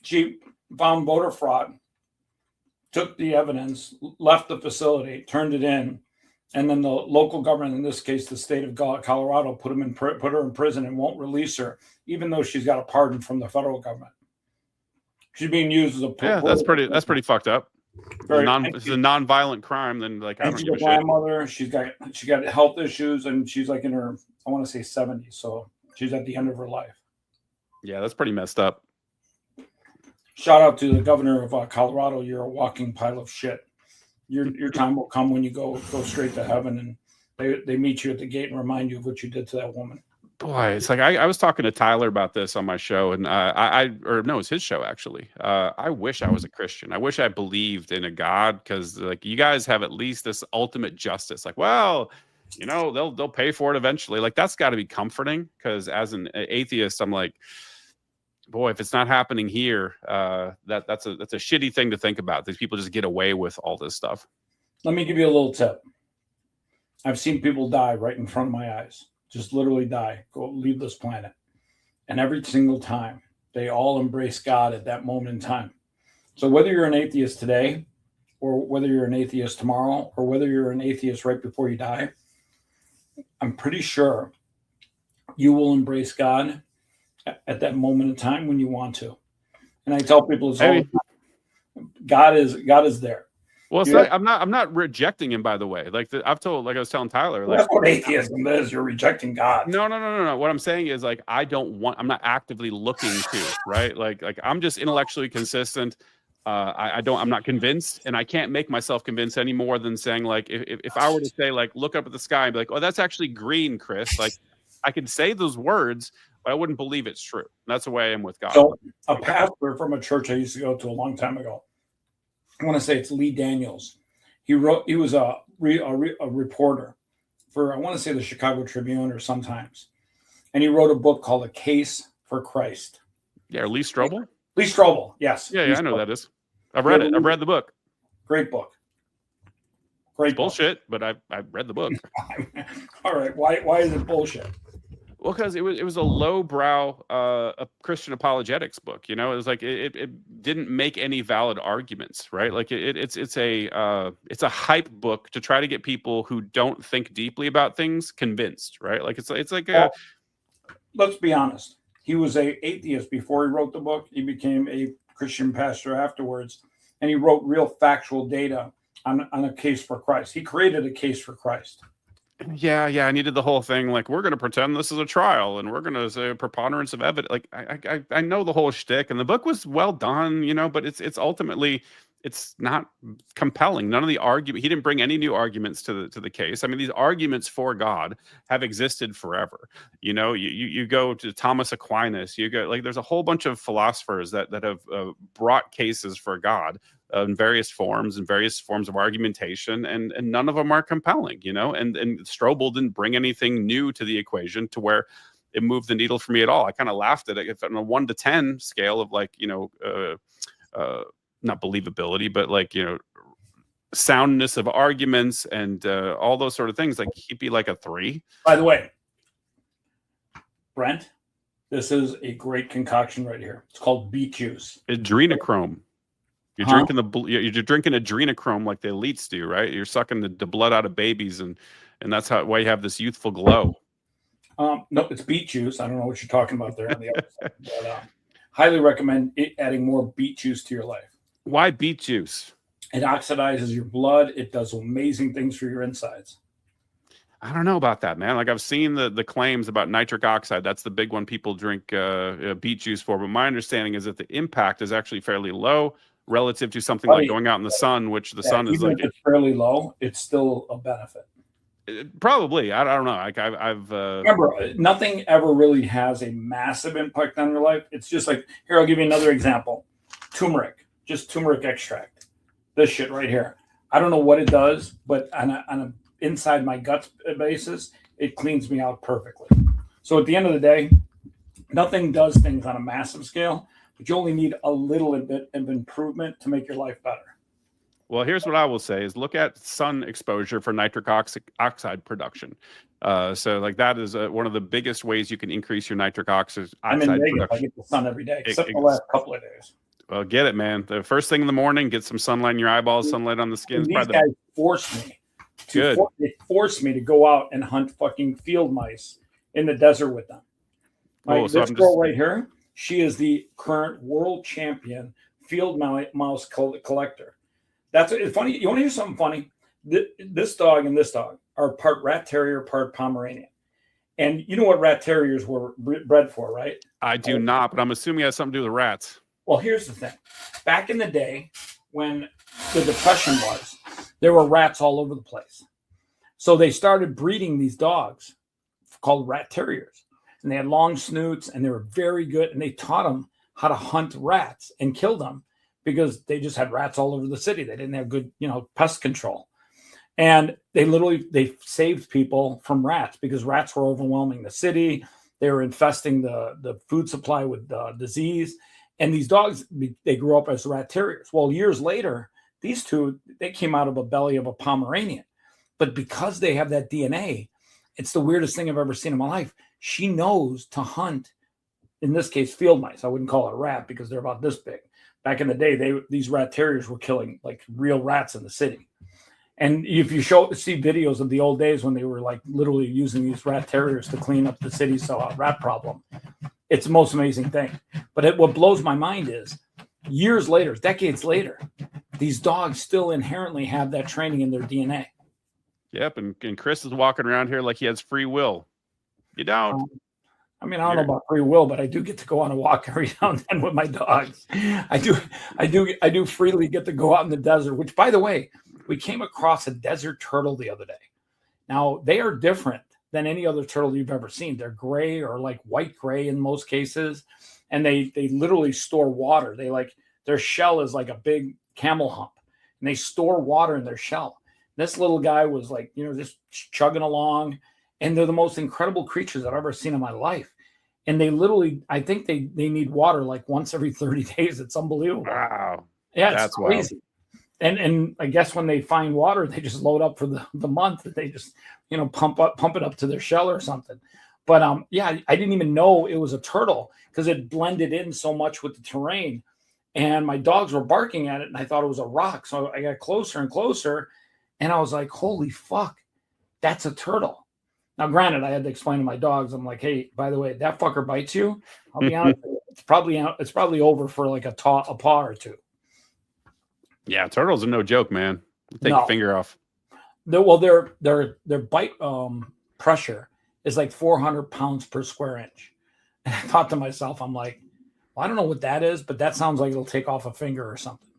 She found voter fraud, took the evidence, left the facility, turned it in, and then the local government, in this case the state of Colorado, put her in prison and won't release her, even though she's got a pardon from the federal government. She's being used as a that's pretty fucked up. It's a non-violent crime. Then I don't give a shit. Grandmother, she got health issues, and she's like in her, I want to say 70s, so she's at the end of her life. Yeah, that's pretty messed up. Shout out to the governor of Colorado. You're a walking pile of shit. Your time will come when you go straight to heaven, and they meet you at the gate and remind you of what you did to that woman. Boy, it's like I was talking to Tyler about this on my show, and it's his show actually. I wish I was a Christian. I wish I believed in a God, because like you guys have at least this ultimate justice. Like, well, they'll pay for it eventually. Like that's got to be comforting, because as an atheist, I'm like, boy, if it's not happening here, that's a shitty thing to think about. These people just get away with all this stuff. Let me give you a little tip. I've seen people die right in front of my eyes. Just literally die, leave this planet. And every single time, they all embrace God at that moment in time. So whether you're an atheist today, or whether you're an atheist tomorrow, or whether you're an atheist right before you die, I'm pretty sure you will embrace God at that moment in time when you want to. And I tell people, God is there. Well, I'm not rejecting him, by the way. Like I was telling Tyler, like, that's what atheism is. You're rejecting God. No. What I'm saying is, like, I'm not actively looking to, right? Like I'm just intellectually consistent. I'm not convinced, and I can't make myself convinced any more than saying, like, if I were to say, like, look up at the sky and be like, oh, that's actually green, Chris. Like, I could say those words, but I wouldn't believe it's true. That's the way I am with God. So a pastor from a church I used to go to a long time ago, I want to say it's Lee Daniels. He was a reporter for, I want to say, the Chicago Tribune or Sun-Times. And he wrote a book called A Case for Christ. Yeah, Lee Strobel? Lee Strobel, yes. Yeah, I know who that is. I've read it. I've read the book. Great book. Bullshit, but I read the book. All right. Why is it bullshit? Well, because it was a lowbrow Christian apologetics book. It was like it didn't make any valid arguments, right? Like it's a hype book to try to get people who don't think deeply about things convinced, right? Like it's like let's be honest. He was an atheist before he wrote the book. He became a Christian pastor afterwards, and he wrote real factual data on a case for Christ. He created a case for Christ. Yeah, I needed the whole thing. Like, we're going to pretend this is a trial, and we're going to say a preponderance of evidence. Like, I know the whole shtick, and the book was well done, but it's ultimately, it's not compelling. None of the argument, he didn't bring any new arguments to the case. I mean, these arguments for God have existed forever. You go to Thomas Aquinas, there's a whole bunch of philosophers that have brought cases for God in various forms of argumentation, and none of them are compelling, and Strobel didn't bring anything new to the equation to where it moved the needle for me at all. I kind of laughed at it. If on a 1 to 10 scale of not believability, but soundness of arguments and all those sort of things, like he'd be like a 3. By the way, Brent, this is a great concoction right here. It's called beet juice. Adrenochrome. You're drinking you're drinking adrenochrome like the elites do, right? You're sucking the blood out of babies, and that's why you have this youthful glow. No, it's beet juice. I don't know what you're talking about there on the other side, but highly recommend adding more beet juice to your life. Why beet juice? It oxidizes your blood. It does amazing things for your insides. I don't know about that, man. Like I've seen the claims about nitric oxide. That's the big one people drink beet juice for. But my understanding is that the impact is actually fairly low relative to something like going out in the sun, which the sun is even like if it's fairly low, it's still a benefit. Probably. I don't know. Like I've remember, nothing ever really has a massive impact on your life. It's just like, here, I'll give you another example. Turmeric, just turmeric extract. This shit right here. I don't know what it does, but on a inside my gut basis, it cleans me out perfectly. So at the end of the day, nothing does things on a massive scale, but you only need a little bit of improvement to make your life better. Well, here's what I will say is look at sun exposure for nitric oxide production. So like that is one of the biggest ways you can increase your nitric oxide I'm in Vegas. production. I get the sun every day, except the last couple of days. Well, get it, man. The first thing in the morning, get some sunlight in your eyeballs, sunlight on the skin. These guys force me. They forced me to go out and hunt fucking field mice in the desert with them. This girl right here, she is the current world champion field mouse collector. That's it's funny. You want to hear something funny? This dog and this dog are part rat terrier, part Pomeranian. And you know what rat terriers were bred for, right? I do not, but I'm assuming it has something to do with rats. Well, here's the thing. Back in the day, when the Depression was, there were rats all over the place. So they started breeding these dogs called rat terriers. And they had long snoots, and they were very good. And they taught them how to hunt rats and kill them because they just had rats all over the city. They didn't have good, pest control. And they saved people from rats because rats were overwhelming the city. They were infesting the food supply with disease. And these dogs, they grew up as rat terriers. Well, years later, these two, they came out of a belly of a Pomeranian. But because they have that DNA, it's the weirdest thing I've ever seen in my life. She knows to hunt, in this case, field mice. I wouldn't call it a rat because they're about this big. Back in the day, these rat terriers were killing like real rats in the city. And if you see videos of the old days when they were like literally using these rat terriers to clean up the city's rat problem, it's the most amazing thing. But what blows my mind is years later, decades later, these dogs still inherently have that training in their DNA. Yep, and Chris is walking around here like he has free will. You don't. I don't know about free will, but I do get to go on a walk every now and then with my dogs. I do freely get to go out in the desert, which, by the way, we came across a desert turtle the other day. Now, they are different than any other turtle you've ever seen. They're gray or like white gray in most cases, and they literally store water. Their shell is like a big camel hump, and they store water in their shell. This little guy was like, just chugging along, and they're the most incredible creatures I've ever seen in my life. And they literally, I think they need water like once every 30 days. It's unbelievable. Wow. Yeah, that's crazy. Wild. And I guess when they find water, they just load up for the month. They just, pump it up to their shell or something. But I didn't even know it was a turtle because it blended in so much with the terrain. And my dogs were barking at it, and I thought it was a rock. So I got closer and closer, and I was like, holy fuck, that's a turtle. Now, granted, I had to explain to my dogs. I'm like, hey, by the way, that fucker bites you. I'll be honest with you, it's probably over for like a paw or two. Yeah, turtles are no joke, man. Take your finger off. Their bite pressure is like 400 pounds per square inch. And I thought to myself, I'm like, well, I don't know what that is, but that sounds like it'll take off a finger or something.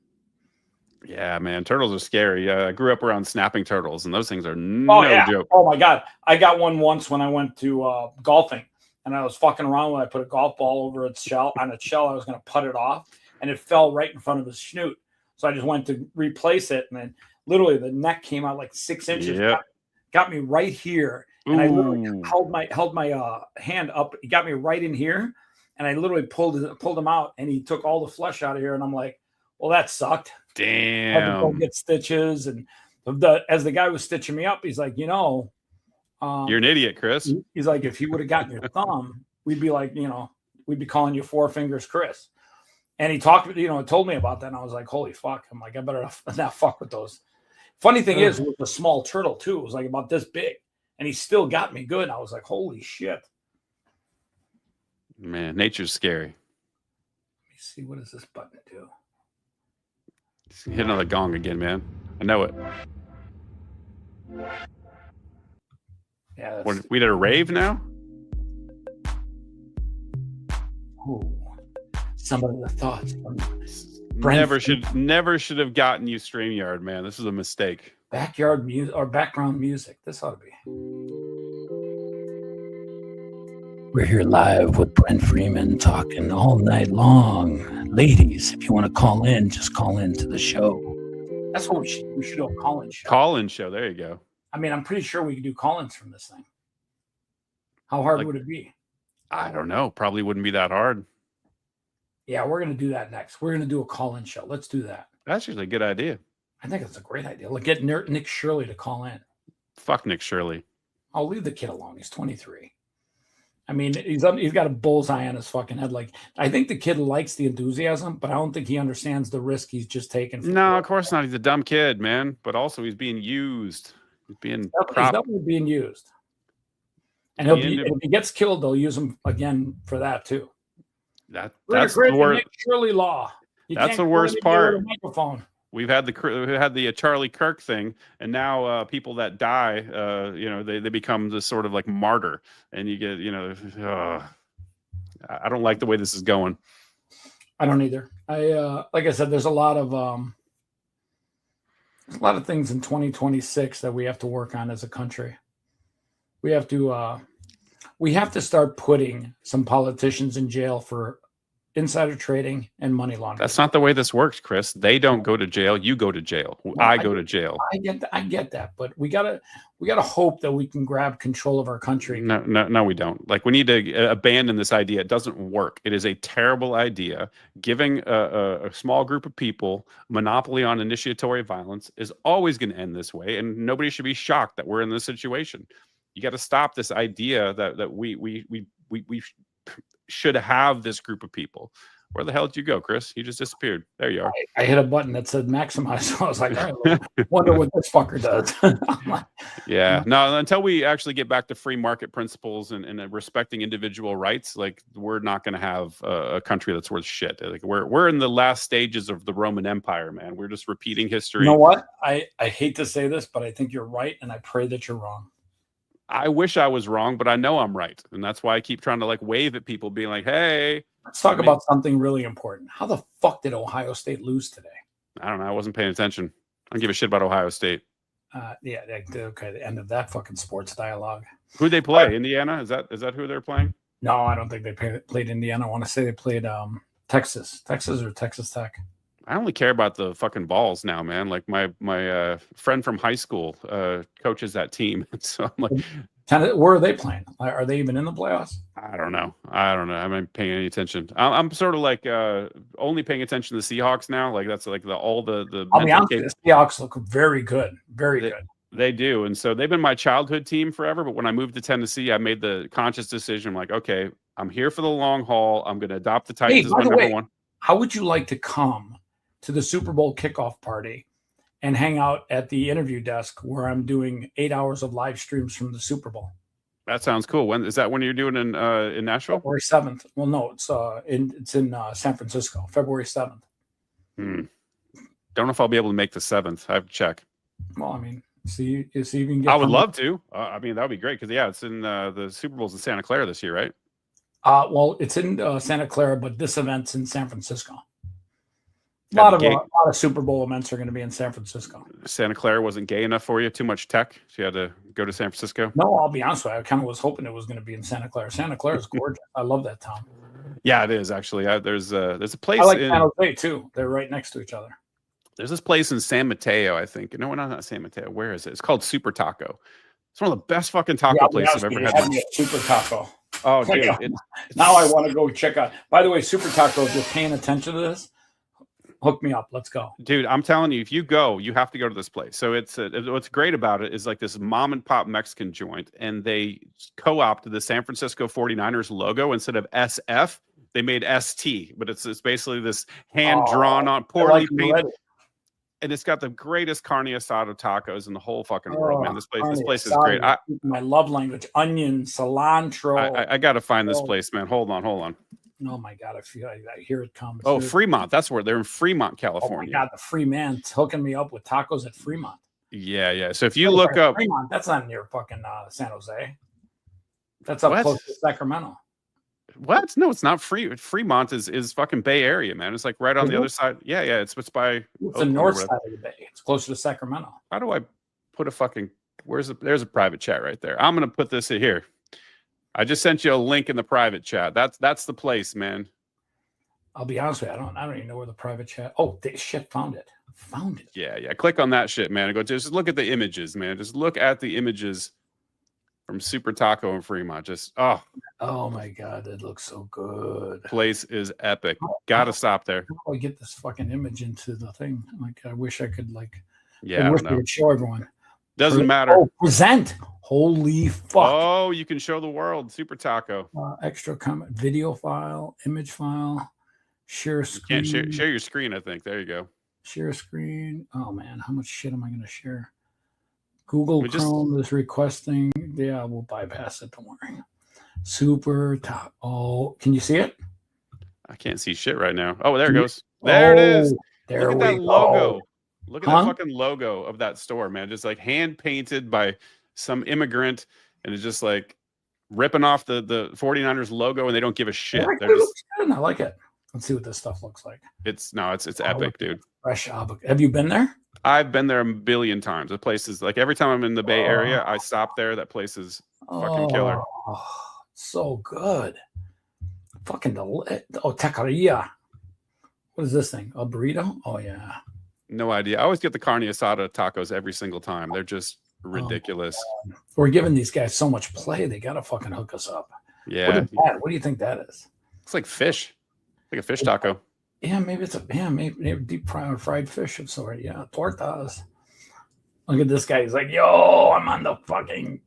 Yeah, man, turtles are scary. I grew up around snapping turtles, and those things are no joke. Oh my god, I got one once when I went to golfing, and I was fucking around when I put a golf ball over its shell. I was going to putt it off, and it fell right in front of his snoot. So I just went to replace it, and then literally the neck came out like 6 inches. Yep. Got me right here, and I literally held my hand up. He got me right in here, and I literally pulled him out, and he took all the flesh out of here, and I'm like, well, that sucked. Damn. Had to go get stitches, and as the guy was stitching me up, he's like, you're an idiot, Chris. He's like, if he would have gotten your thumb, we'd be like, we'd be calling you Four Fingers Chris. And he talked, told me about that, and I was like, holy fuck. I'm like, I better not fuck with those. Funny thing is, it was a small turtle, too. It was like about this big. And he still got me good. I was like, holy shit. Man, nature's scary. Let me see. What does this button do? Hit another gong again, man. I know it. Yeah. We did a rave now? Ooh, some of the thoughts. Never should have gotten you StreamYard, man. This is a mistake. Backyard music or background music. This ought to be. We're here live with Brent Freeman talking all night long. Ladies, if you want to call in, just call in to the show. That's what we should do, a call-in show. Call-in show. There you go. I mean, I'm pretty sure we could do call-ins from this thing. How hard would it be? I don't know. Probably wouldn't be that hard. Yeah, we're going to do that next. We're going to do a call-in show. Let's do that. That's usually a good idea. I think it's a great idea. Like, get Nick Shirley to call in. Fuck Nick Shirley. I'll leave the kid alone. He's 23. I mean, he's got a bullseye on his fucking head. Like, I think the kid likes the enthusiasm, but I don't think he understands the risk he's just taking. No, of course not. He's a dumb kid, man. But also, he's being used. He's definitely being used. And if he gets killed, they'll use him again for that too. That's the Nick Shirley law. That's the worst part. Microphone. We had the Charlie Kirk thing, and now people that die, they become this sort of like martyr, and you get, I don't like the way this is going. I don't either. Like I said, there's a lot of things in 2026 that we have to work on as a country. We have to start putting some politicians in jail for insider trading and money laundering. That's not the way this works, Chris. They don't go to jail. You go to jail. Well, I go to jail. I get that, but we gotta hope that we can grab control of our country. No, we don't. Like, we need to abandon this idea. It doesn't work. It is a terrible idea. Giving a small group of people monopoly on initiatory violence is always going to end this way, and nobody should be shocked that we're in this situation. You got to stop this idea that we should have this group of people. Where the hell did you go, Chris? You just disappeared. There you are. I hit a button that said maximize. So I was like, all right, wonder what this fucker does. Yeah. No, until we actually get back to free market principles and respecting individual rights, like, we're not going to have a country that's worth shit. Like, we're in the last stages of the Roman Empire, man. We're just repeating history. You know what? I hate to say this, but I think you're right, and I pray that you're wrong. I wish I was wrong, but I know I'm right. And that's why I keep trying to wave at people, being like, hey. Let's talk about something really important. How the fuck did Ohio State lose today? I don't know. I wasn't paying attention. I don't give a shit about Ohio State. Yeah. Okay. The end of that fucking sports dialogue. Who'd they play? Indiana? Is that who they're playing? No, I don't think they played Indiana. I want to say they played Texas or Texas Tech. I only care about the fucking balls now, man. Like, my friend from high school coaches that team. So I'm like, where are they playing? Are they even in the playoffs? I don't know. I'm not paying any attention. I'm sort of like only paying attention to the Seahawks now. Like, that's like all the. I'll be honest, the Seahawks look very good, good. They do, and so they've been my childhood team forever. But when I moved to Tennessee, I made the conscious decision. I'm like, okay, I'm here for the long haul. I'm going to adopt the Titans as my number one. How would you like to come to the Super Bowl kickoff party and hang out at the interview desk where I'm doing 8 hours of live streams from the Super Bowl? That sounds cool. When is that? When you're doing in Nashville? February 7th. Well, no, it's in San Francisco, February 7th. Don't know if I'll be able to make the 7th. I have to check. Well, I mean, see if you can get. I would love to. I mean, that would be great because it's in the Super Bowl's in Santa Clara this year, right? Well, it's in Santa Clara, but this event's in San Francisco. A lot of Super Bowl events are going to be in San Francisco. Santa Clara wasn't gay enough for you? Too much tech? So you had to go to San Francisco? No, I'll be honest with you. I kind of was hoping it was going to be in Santa Clara. Santa Clara is gorgeous. I love that town. Yeah, it is actually. There's a place. I like San Jose too. They're right next to each other. There's this place in San Mateo, I think. No, not San Mateo. Where is it? It's called Super Taco. It's one of the best fucking taco places I've ever had. Super Taco. Oh, dude. Now I want to go check out. By the way, Super Taco, if you're paying attention to this, hook me up. Let's go. Dude, I'm telling you, if you go, you have to go to this place. So what's great about it is like this mom and pop Mexican joint, and they co-opted the San Francisco 49ers logo instead of SF. They made ST, but it's basically this hand drawn on poorly painted. already. And it's got the greatest carne asada tacos in the whole fucking world, man. This place is asada, great. my love language: onion, cilantro. I gotta find this place, man. Hold on. Oh my god, I hear it come. Oh, Fremont. That's where they're in Fremont, California. Oh my god, the Fremont's hooking me up with tacos at Fremont. Yeah. So if you look up Fremont, that's not near fucking San Jose. That's up close to Sacramento. What? No, it's not. Fremont is fucking Bay Area, man. It's like right on the other side. Yeah. It's by. It's the north side of the bay. It's closer to Sacramento. How do I put a fucking? There's a private chat right there. I'm gonna put this in here. I just sent you a link in the private chat. That's the place, man. I'll be honest with you. I don't even know where the private chat. Oh, shit, found it. Yeah. Click on that shit, man. Just look at the images, man. Just look at the images from Super Taco in Fremont. Oh my god, it looks so good. Place is epic. Gotta stop there. How do I get this fucking image into the thing? Like, I wish I could I wish I could show everyone. Doesn't matter. Oh, present. Holy fuck. Oh, you can show the world. Super Taco. Extra comment, video file, image file, share screen. You can't share your screen, I think. There you go. Share screen. Oh man, how much shit am I going to share? Google Chrome is requesting. Yeah, we'll bypass it. Don't worry. Super top. Oh, can you see it? I can't see shit right now. Oh, there it goes. There it is. There Look at that logo. Look at that fucking logo of that store, man. Just like hand painted by some immigrant, and it's just like ripping off the 49ers logo, and they don't give a shit. I like it. Let's see what this stuff looks like. It's epic, dude. Fresh avocado. Have you been there? I've been there a billion times. The place is like every time I'm in the Bay Area, I stop there. That place is fucking killer. So good. Fucking taqueria. What is this thing? A burrito? Oh yeah. No idea. I always get the carne asada tacos every single time. They're just ridiculous. We're giving these guys so much play. They gotta fucking hook us up. Yeah. What do you think that is? It's like fish. Like a fish taco. Yeah, maybe it's maybe deep fried fish of sort. Yeah, tortas. Look at this guy. He's like, yo, I'm on the fucking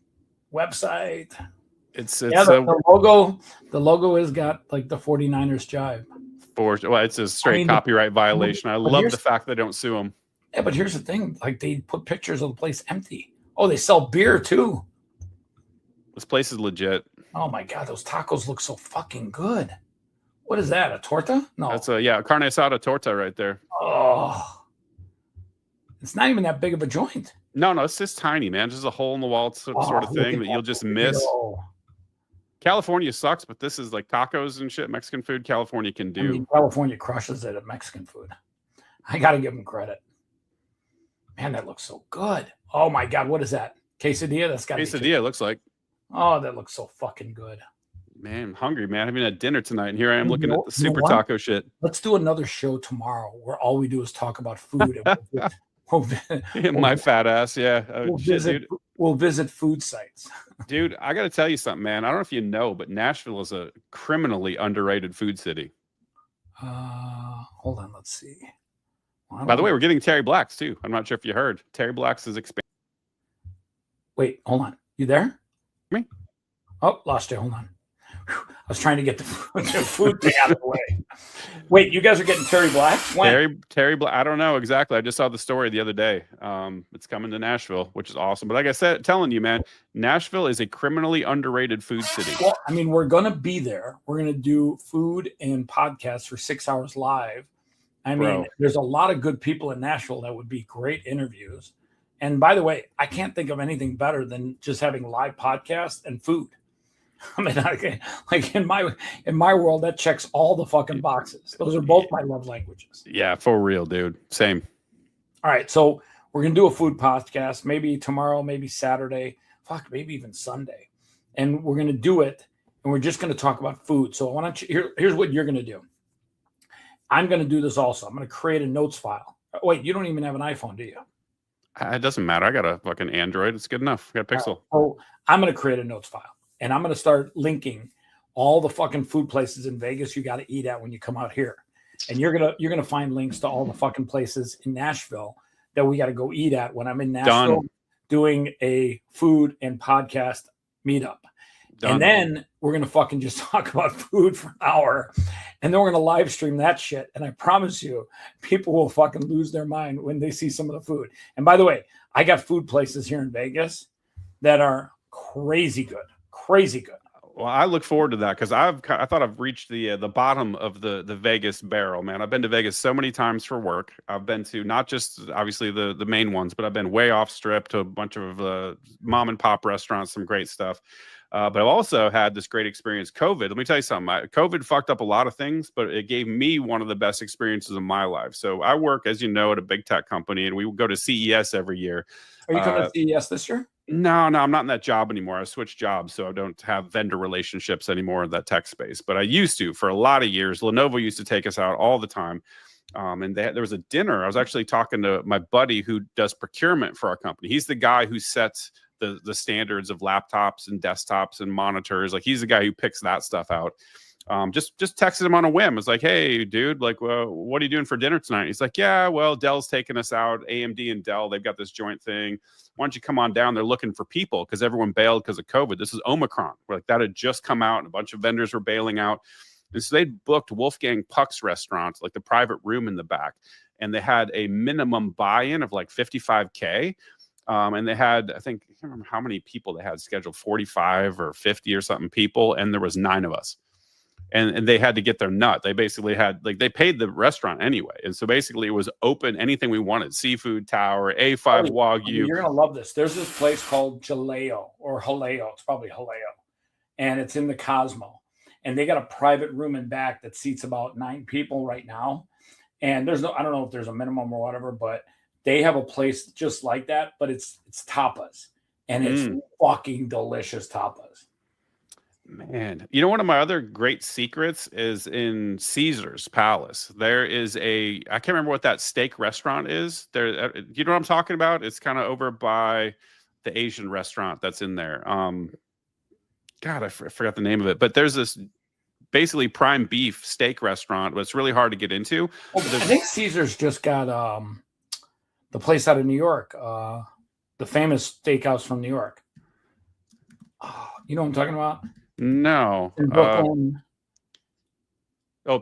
website. It's the logo. The logo has got like the 49ers jive. It's a straight copyright violation. I love the fact they don't sue them. Yeah, but here's the thing: like they put pictures of the place empty. Oh, they sell beer too. This place is legit. Oh my god, those tacos look so fucking good. What is that? A torta? No, that's a carne asada torta right there. Oh, it's not even that big of a joint. No, it's just tiny, man. Just a hole in the wall sort of thing that you'll just miss. California sucks, but this is like tacos and shit. Mexican food, California can do. I mean, California crushes it at Mexican food. I got to give them credit. Man, that looks so good. Oh my god, what is that? Quesadilla? That's got quesadilla. Looks like. Oh, that looks so fucking good. Man, I'm hungry, man. I haven't had dinner tonight, and here I am looking at the super taco shit. Let's do another show tomorrow where all we do is talk about food. My fat ass, yeah. We'll visit food sites. Dude, I got to tell you something, man. I don't know if you know, but Nashville is a criminally underrated food city. Hold on, let's see. By the way, we're getting Terry Blacks too. I'm not sure if you heard. Terry Blacks is expanding. Wait, hold on. You there? Me? Oh, lost you. Hold on. I was trying to get the food thing out of the way. Wait, you guys are getting Terry Black? When? Terry Black. I don't know exactly. I just saw the story the other day. It's coming to Nashville, which is awesome. But like I said, telling you, man, Nashville is a criminally underrated food city. Well, I mean, we're gonna be there. We're gonna do food and podcasts for 6 hours live. I mean, there's a lot of good people in Nashville that would be great interviews. And by the way, I can't think of anything better than just having live podcasts and food. I mean, like in my world, that checks all the fucking boxes. Those are both my love languages. Yeah, for real, dude. Same. All right, so we're gonna do a food podcast, maybe tomorrow, maybe Saturday, maybe even Sunday, and we're gonna do it, and we're just gonna talk about food. So I want to here's what you're gonna do. I'm gonna do this also. I'm gonna create a notes file. Wait, you don't even have an iPhone, do you? It doesn't matter. I got a fucking Android. It's good enough. I got a Pixel. So I'm gonna create a notes file. And I'm going to start linking all the fucking food places in Vegas you got to eat at when you come out here. And you're going to find links to all the fucking places in Nashville that we got to go eat at when I'm in Nashville doing a food and podcast meetup. Done. And then we're going to fucking just talk about food for an hour. And then we're going to live stream that shit. And I promise you, people will fucking lose their mind when they see some of the food. And by the way, I got food places here in Vegas that are crazy good. Crazy good. Well, I look forward to that because I thought I've reached the bottom of the Vegas barrel, man. I've been to Vegas so many times for work. I've been to not just obviously the main ones, but I've been way off strip to a bunch of mom and pop restaurants, some great stuff. But I've also had this great experience. COVID, let me tell you something. COVID fucked up a lot of things, but it gave me one of the best experiences of my life. So I work, as you know, at a big tech company, and we go to CES every year. Are you coming to CES this year? No, I'm not in that job anymore. I switched jobs, so I don't have vendor relationships anymore in that tech space. But I used to for a lot of years. Lenovo used to take us out all the time. And there was a dinner. I was actually talking to my buddy who does procurement for our company. He's the guy who sets the standards of laptops and desktops and monitors. Like, he's the guy who picks that stuff out. Just texted him on a whim. It's like, hey, dude, like, well, what are you doing for dinner tonight? He's like, yeah, well, Dell's taking us out. AMD and Dell, they've got this joint thing. Why don't you come on down? They're looking for people because everyone bailed because of COVID. This is Omicron. Like, that had just come out and a bunch of vendors were bailing out. And so they booked Wolfgang Puck's restaurant, like the private room in the back. And they had a minimum buy-in of like $55K. And they had, I think, I can't remember how many people they had scheduled, 45 or 50 or something people. And there was 9 of us. And they had to get their nut. They basically had, like, they paid the restaurant anyway. And so basically it was open, anything we wanted. Seafood tower, A5 Wagyu. You're going to love this. There's this place called Jaleo or Haleo. It's probably Haleo. And it's in the Cosmo. And they got a private room in back that seats about 9 people right now. And there's no, I don't know if there's a minimum or whatever, but they have a place just like that, but it's tapas. And it's fucking delicious tapas. Man, you know, one of my other great secrets is in Caesar's Palace. There is I can't remember what that steak restaurant is. There, you know what I'm talking about? It's kind of over by the Asian restaurant that's in there. God, I forgot the name of it. But there's this basically prime beef steak restaurant, but it's really hard to get into. Well, I think Caesar's just got the place out of New York, the famous steakhouse from New York. You know what I'm talking about? No. In Brooklyn.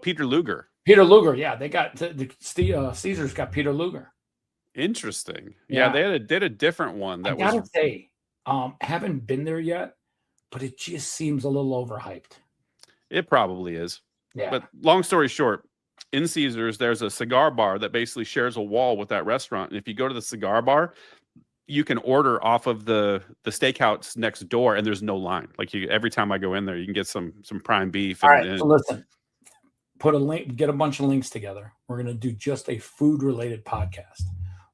Peter Luger. Peter Luger, yeah. They got Caesar's got Peter Luger. Interesting. Yeah, they did a different one. That I gotta say, haven't been there yet, but it just seems a little overhyped. It probably is. Yeah. But long story short, in Caesar's, there's a cigar bar that basically shares a wall with that restaurant. And if you go to the cigar bar, you can order off of the steakhouse next door, and there's no line. Like, every time I go in there, you can get some prime beef. All right, so listen, put a link, get a bunch of links together. We're gonna do just a food related podcast.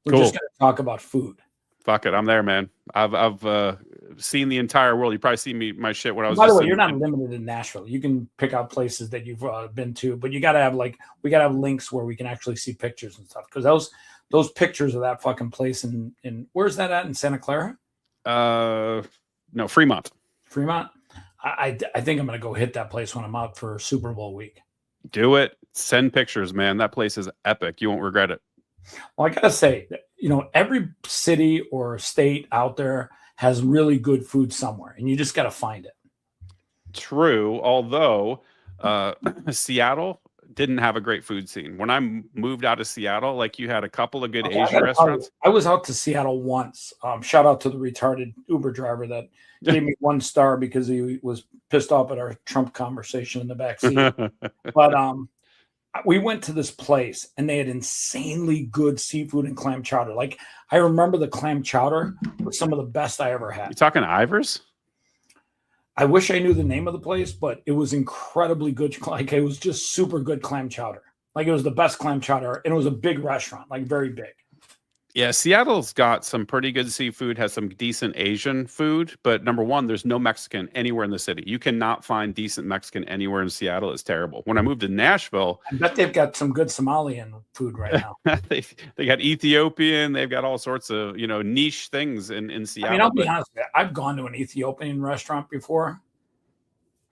We're just gonna talk about food. Fuck it, I'm there, man. I've seen the entire world. You probably see my shit when I was. By the way, you're not limited in Nashville. You can pick out places that you've been to, but you gotta have we gotta have links where we can actually see pictures and stuff, because those pictures of that fucking place in where's that at, in Santa Clara? No, Fremont. Fremont. I think I'm gonna go hit that place when I'm out for Super Bowl week. Do it. Send pictures, man. That place is epic. You won't regret it. Well, I gotta say, you know, every city or state out there has really good food somewhere, and you just gotta find it. True, although Seattle didn't have a great food scene. When I moved out of Seattle, like, you had a couple of good Asian restaurants. I was out to Seattle once. Shout out to the retarded Uber driver that gave me 1 star because he was pissed off at our Trump conversation in the back seat. But we went to this place, and they had insanely good seafood and clam chowder. Like, I remember the clam chowder was some of the best I ever had. You talking Ivers? I wish I knew the name of the place, but it was incredibly good. Like, it was just super good clam chowder. Like, it was the best clam chowder, and it was a big restaurant, like very big. Yeah, Seattle's got some pretty good seafood, has some decent Asian food, but number one, there's no Mexican anywhere in the city. You cannot find decent Mexican anywhere in Seattle. It's terrible. When I moved to Nashville, I bet they've got some good Somalian food right now. they got Ethiopian, they've got all sorts of, you know, niche things in Seattle. I mean, I'll be honest with you, I've gone to an Ethiopian restaurant before.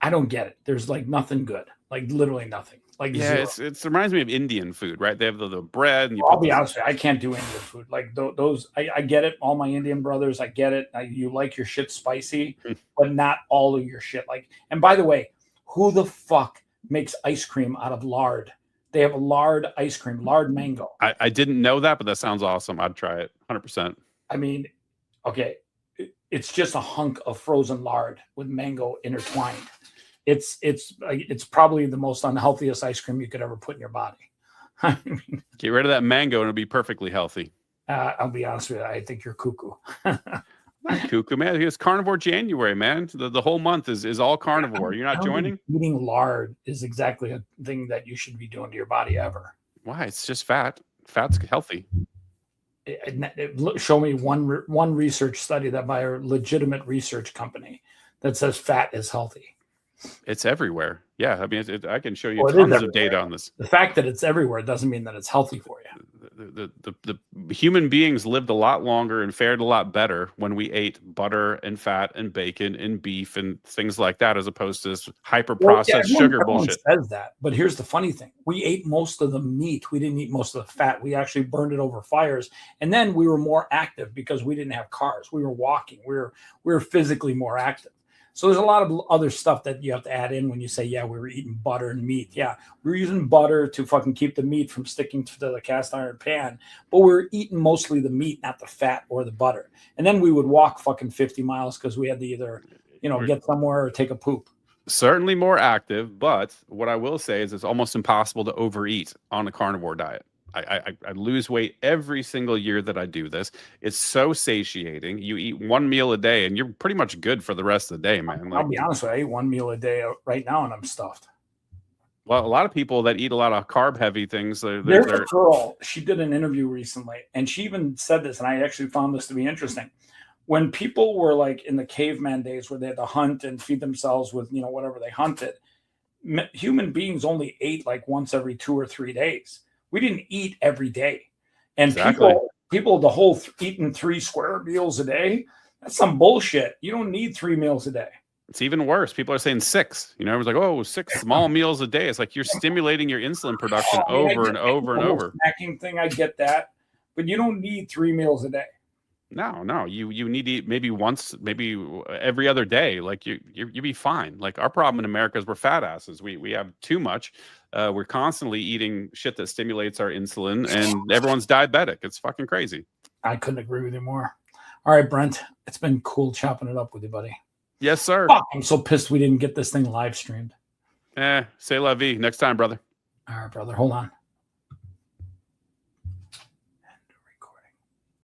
I don't get it. There's like nothing good, like literally nothing. Like Yeah, zero. it reminds me of Indian food, right? They have the bread, and you I'll put be this. honest with you, I can't do Indian food. Like those, I get it. All my Indian brothers, I get it. You like your shit spicy, but not all of your shit. Like, and by the way, who the fuck makes ice cream out of lard? They have a lard ice cream, lard mango. I didn't know that, but that sounds awesome. I'd try it 100%. I mean, okay, it's just a hunk of frozen lard with mango intertwined. It's probably the most unhealthiest ice cream you could ever put in your body. I mean, Get rid of that mango and it'll be perfectly healthy. I'll be honest with you, I think you're cuckoo. Not cuckoo, man. It's carnivore January, man. The whole month is all carnivore. You're not joining? Eating lard is exactly a thing that you should be doing to your body ever. Why? It's just fat. Fat's healthy. Show me one research study that by a legitimate research company that says fat is healthy. It's everywhere. Yeah, I mean, I can show you Well, tons of data on this. The fact that it's everywhere doesn't mean that it's healthy for you. The human beings lived a lot longer and fared a lot better when we ate butter and fat and bacon and beef and things like that, as opposed to this hyper processed sugar bullshit. Says that, but here's the funny thing: we ate most of the meat. We didn't eat most of the fat. We actually burned it over fires, and then we were more active because we didn't have cars. We were walking. We were physically more active. So there's a lot of other stuff that you have to add in when you say, yeah, we were eating butter and meat. Yeah, we were using butter to fucking keep the meat from sticking to the cast iron pan, but we were eating mostly the meat, not the fat or the butter. And then we would walk fucking 50 miles because we had to either, get somewhere or take a poop. Certainly more active, but what I will say is it's almost impossible to overeat on a carnivore diet. I lose weight every single year that I do this. It's so satiating. You eat one meal a day and you're pretty much good for the rest of the day, man. I'll be honest with you, I eat one meal a day right now and I'm stuffed. Well, a lot of people that eat a lot of carb heavy things. There's a girl, she did an interview recently and she even said this, and I actually found this to be interesting. When people were like in the caveman days where they had to hunt and feed themselves with, whatever they hunted, human beings only ate like once every 2 or 3 days. We didn't eat every day. And exactly. people, the whole eating 3 square meals a day, that's some bullshit. You don't need 3 meals a day. It's even worse. People are saying 6. Everyone's like, oh, 6 small meals a day. It's like you're stimulating your insulin production over and over and over. Snacking thing, I get that. But you don't need 3 meals a day. No. You need to eat maybe once, maybe every other day. Like you be fine. Like our problem in America is we're fat asses. We have too much. We're constantly eating shit that stimulates our insulin, and everyone's diabetic. It's fucking crazy. I couldn't agree with you more. All right, Brent, it's been cool chopping it up with you, buddy. Yes, sir. Fuck, I'm so pissed we didn't get this thing live streamed. C'est la vie. Next time, brother. All right, brother. Hold on.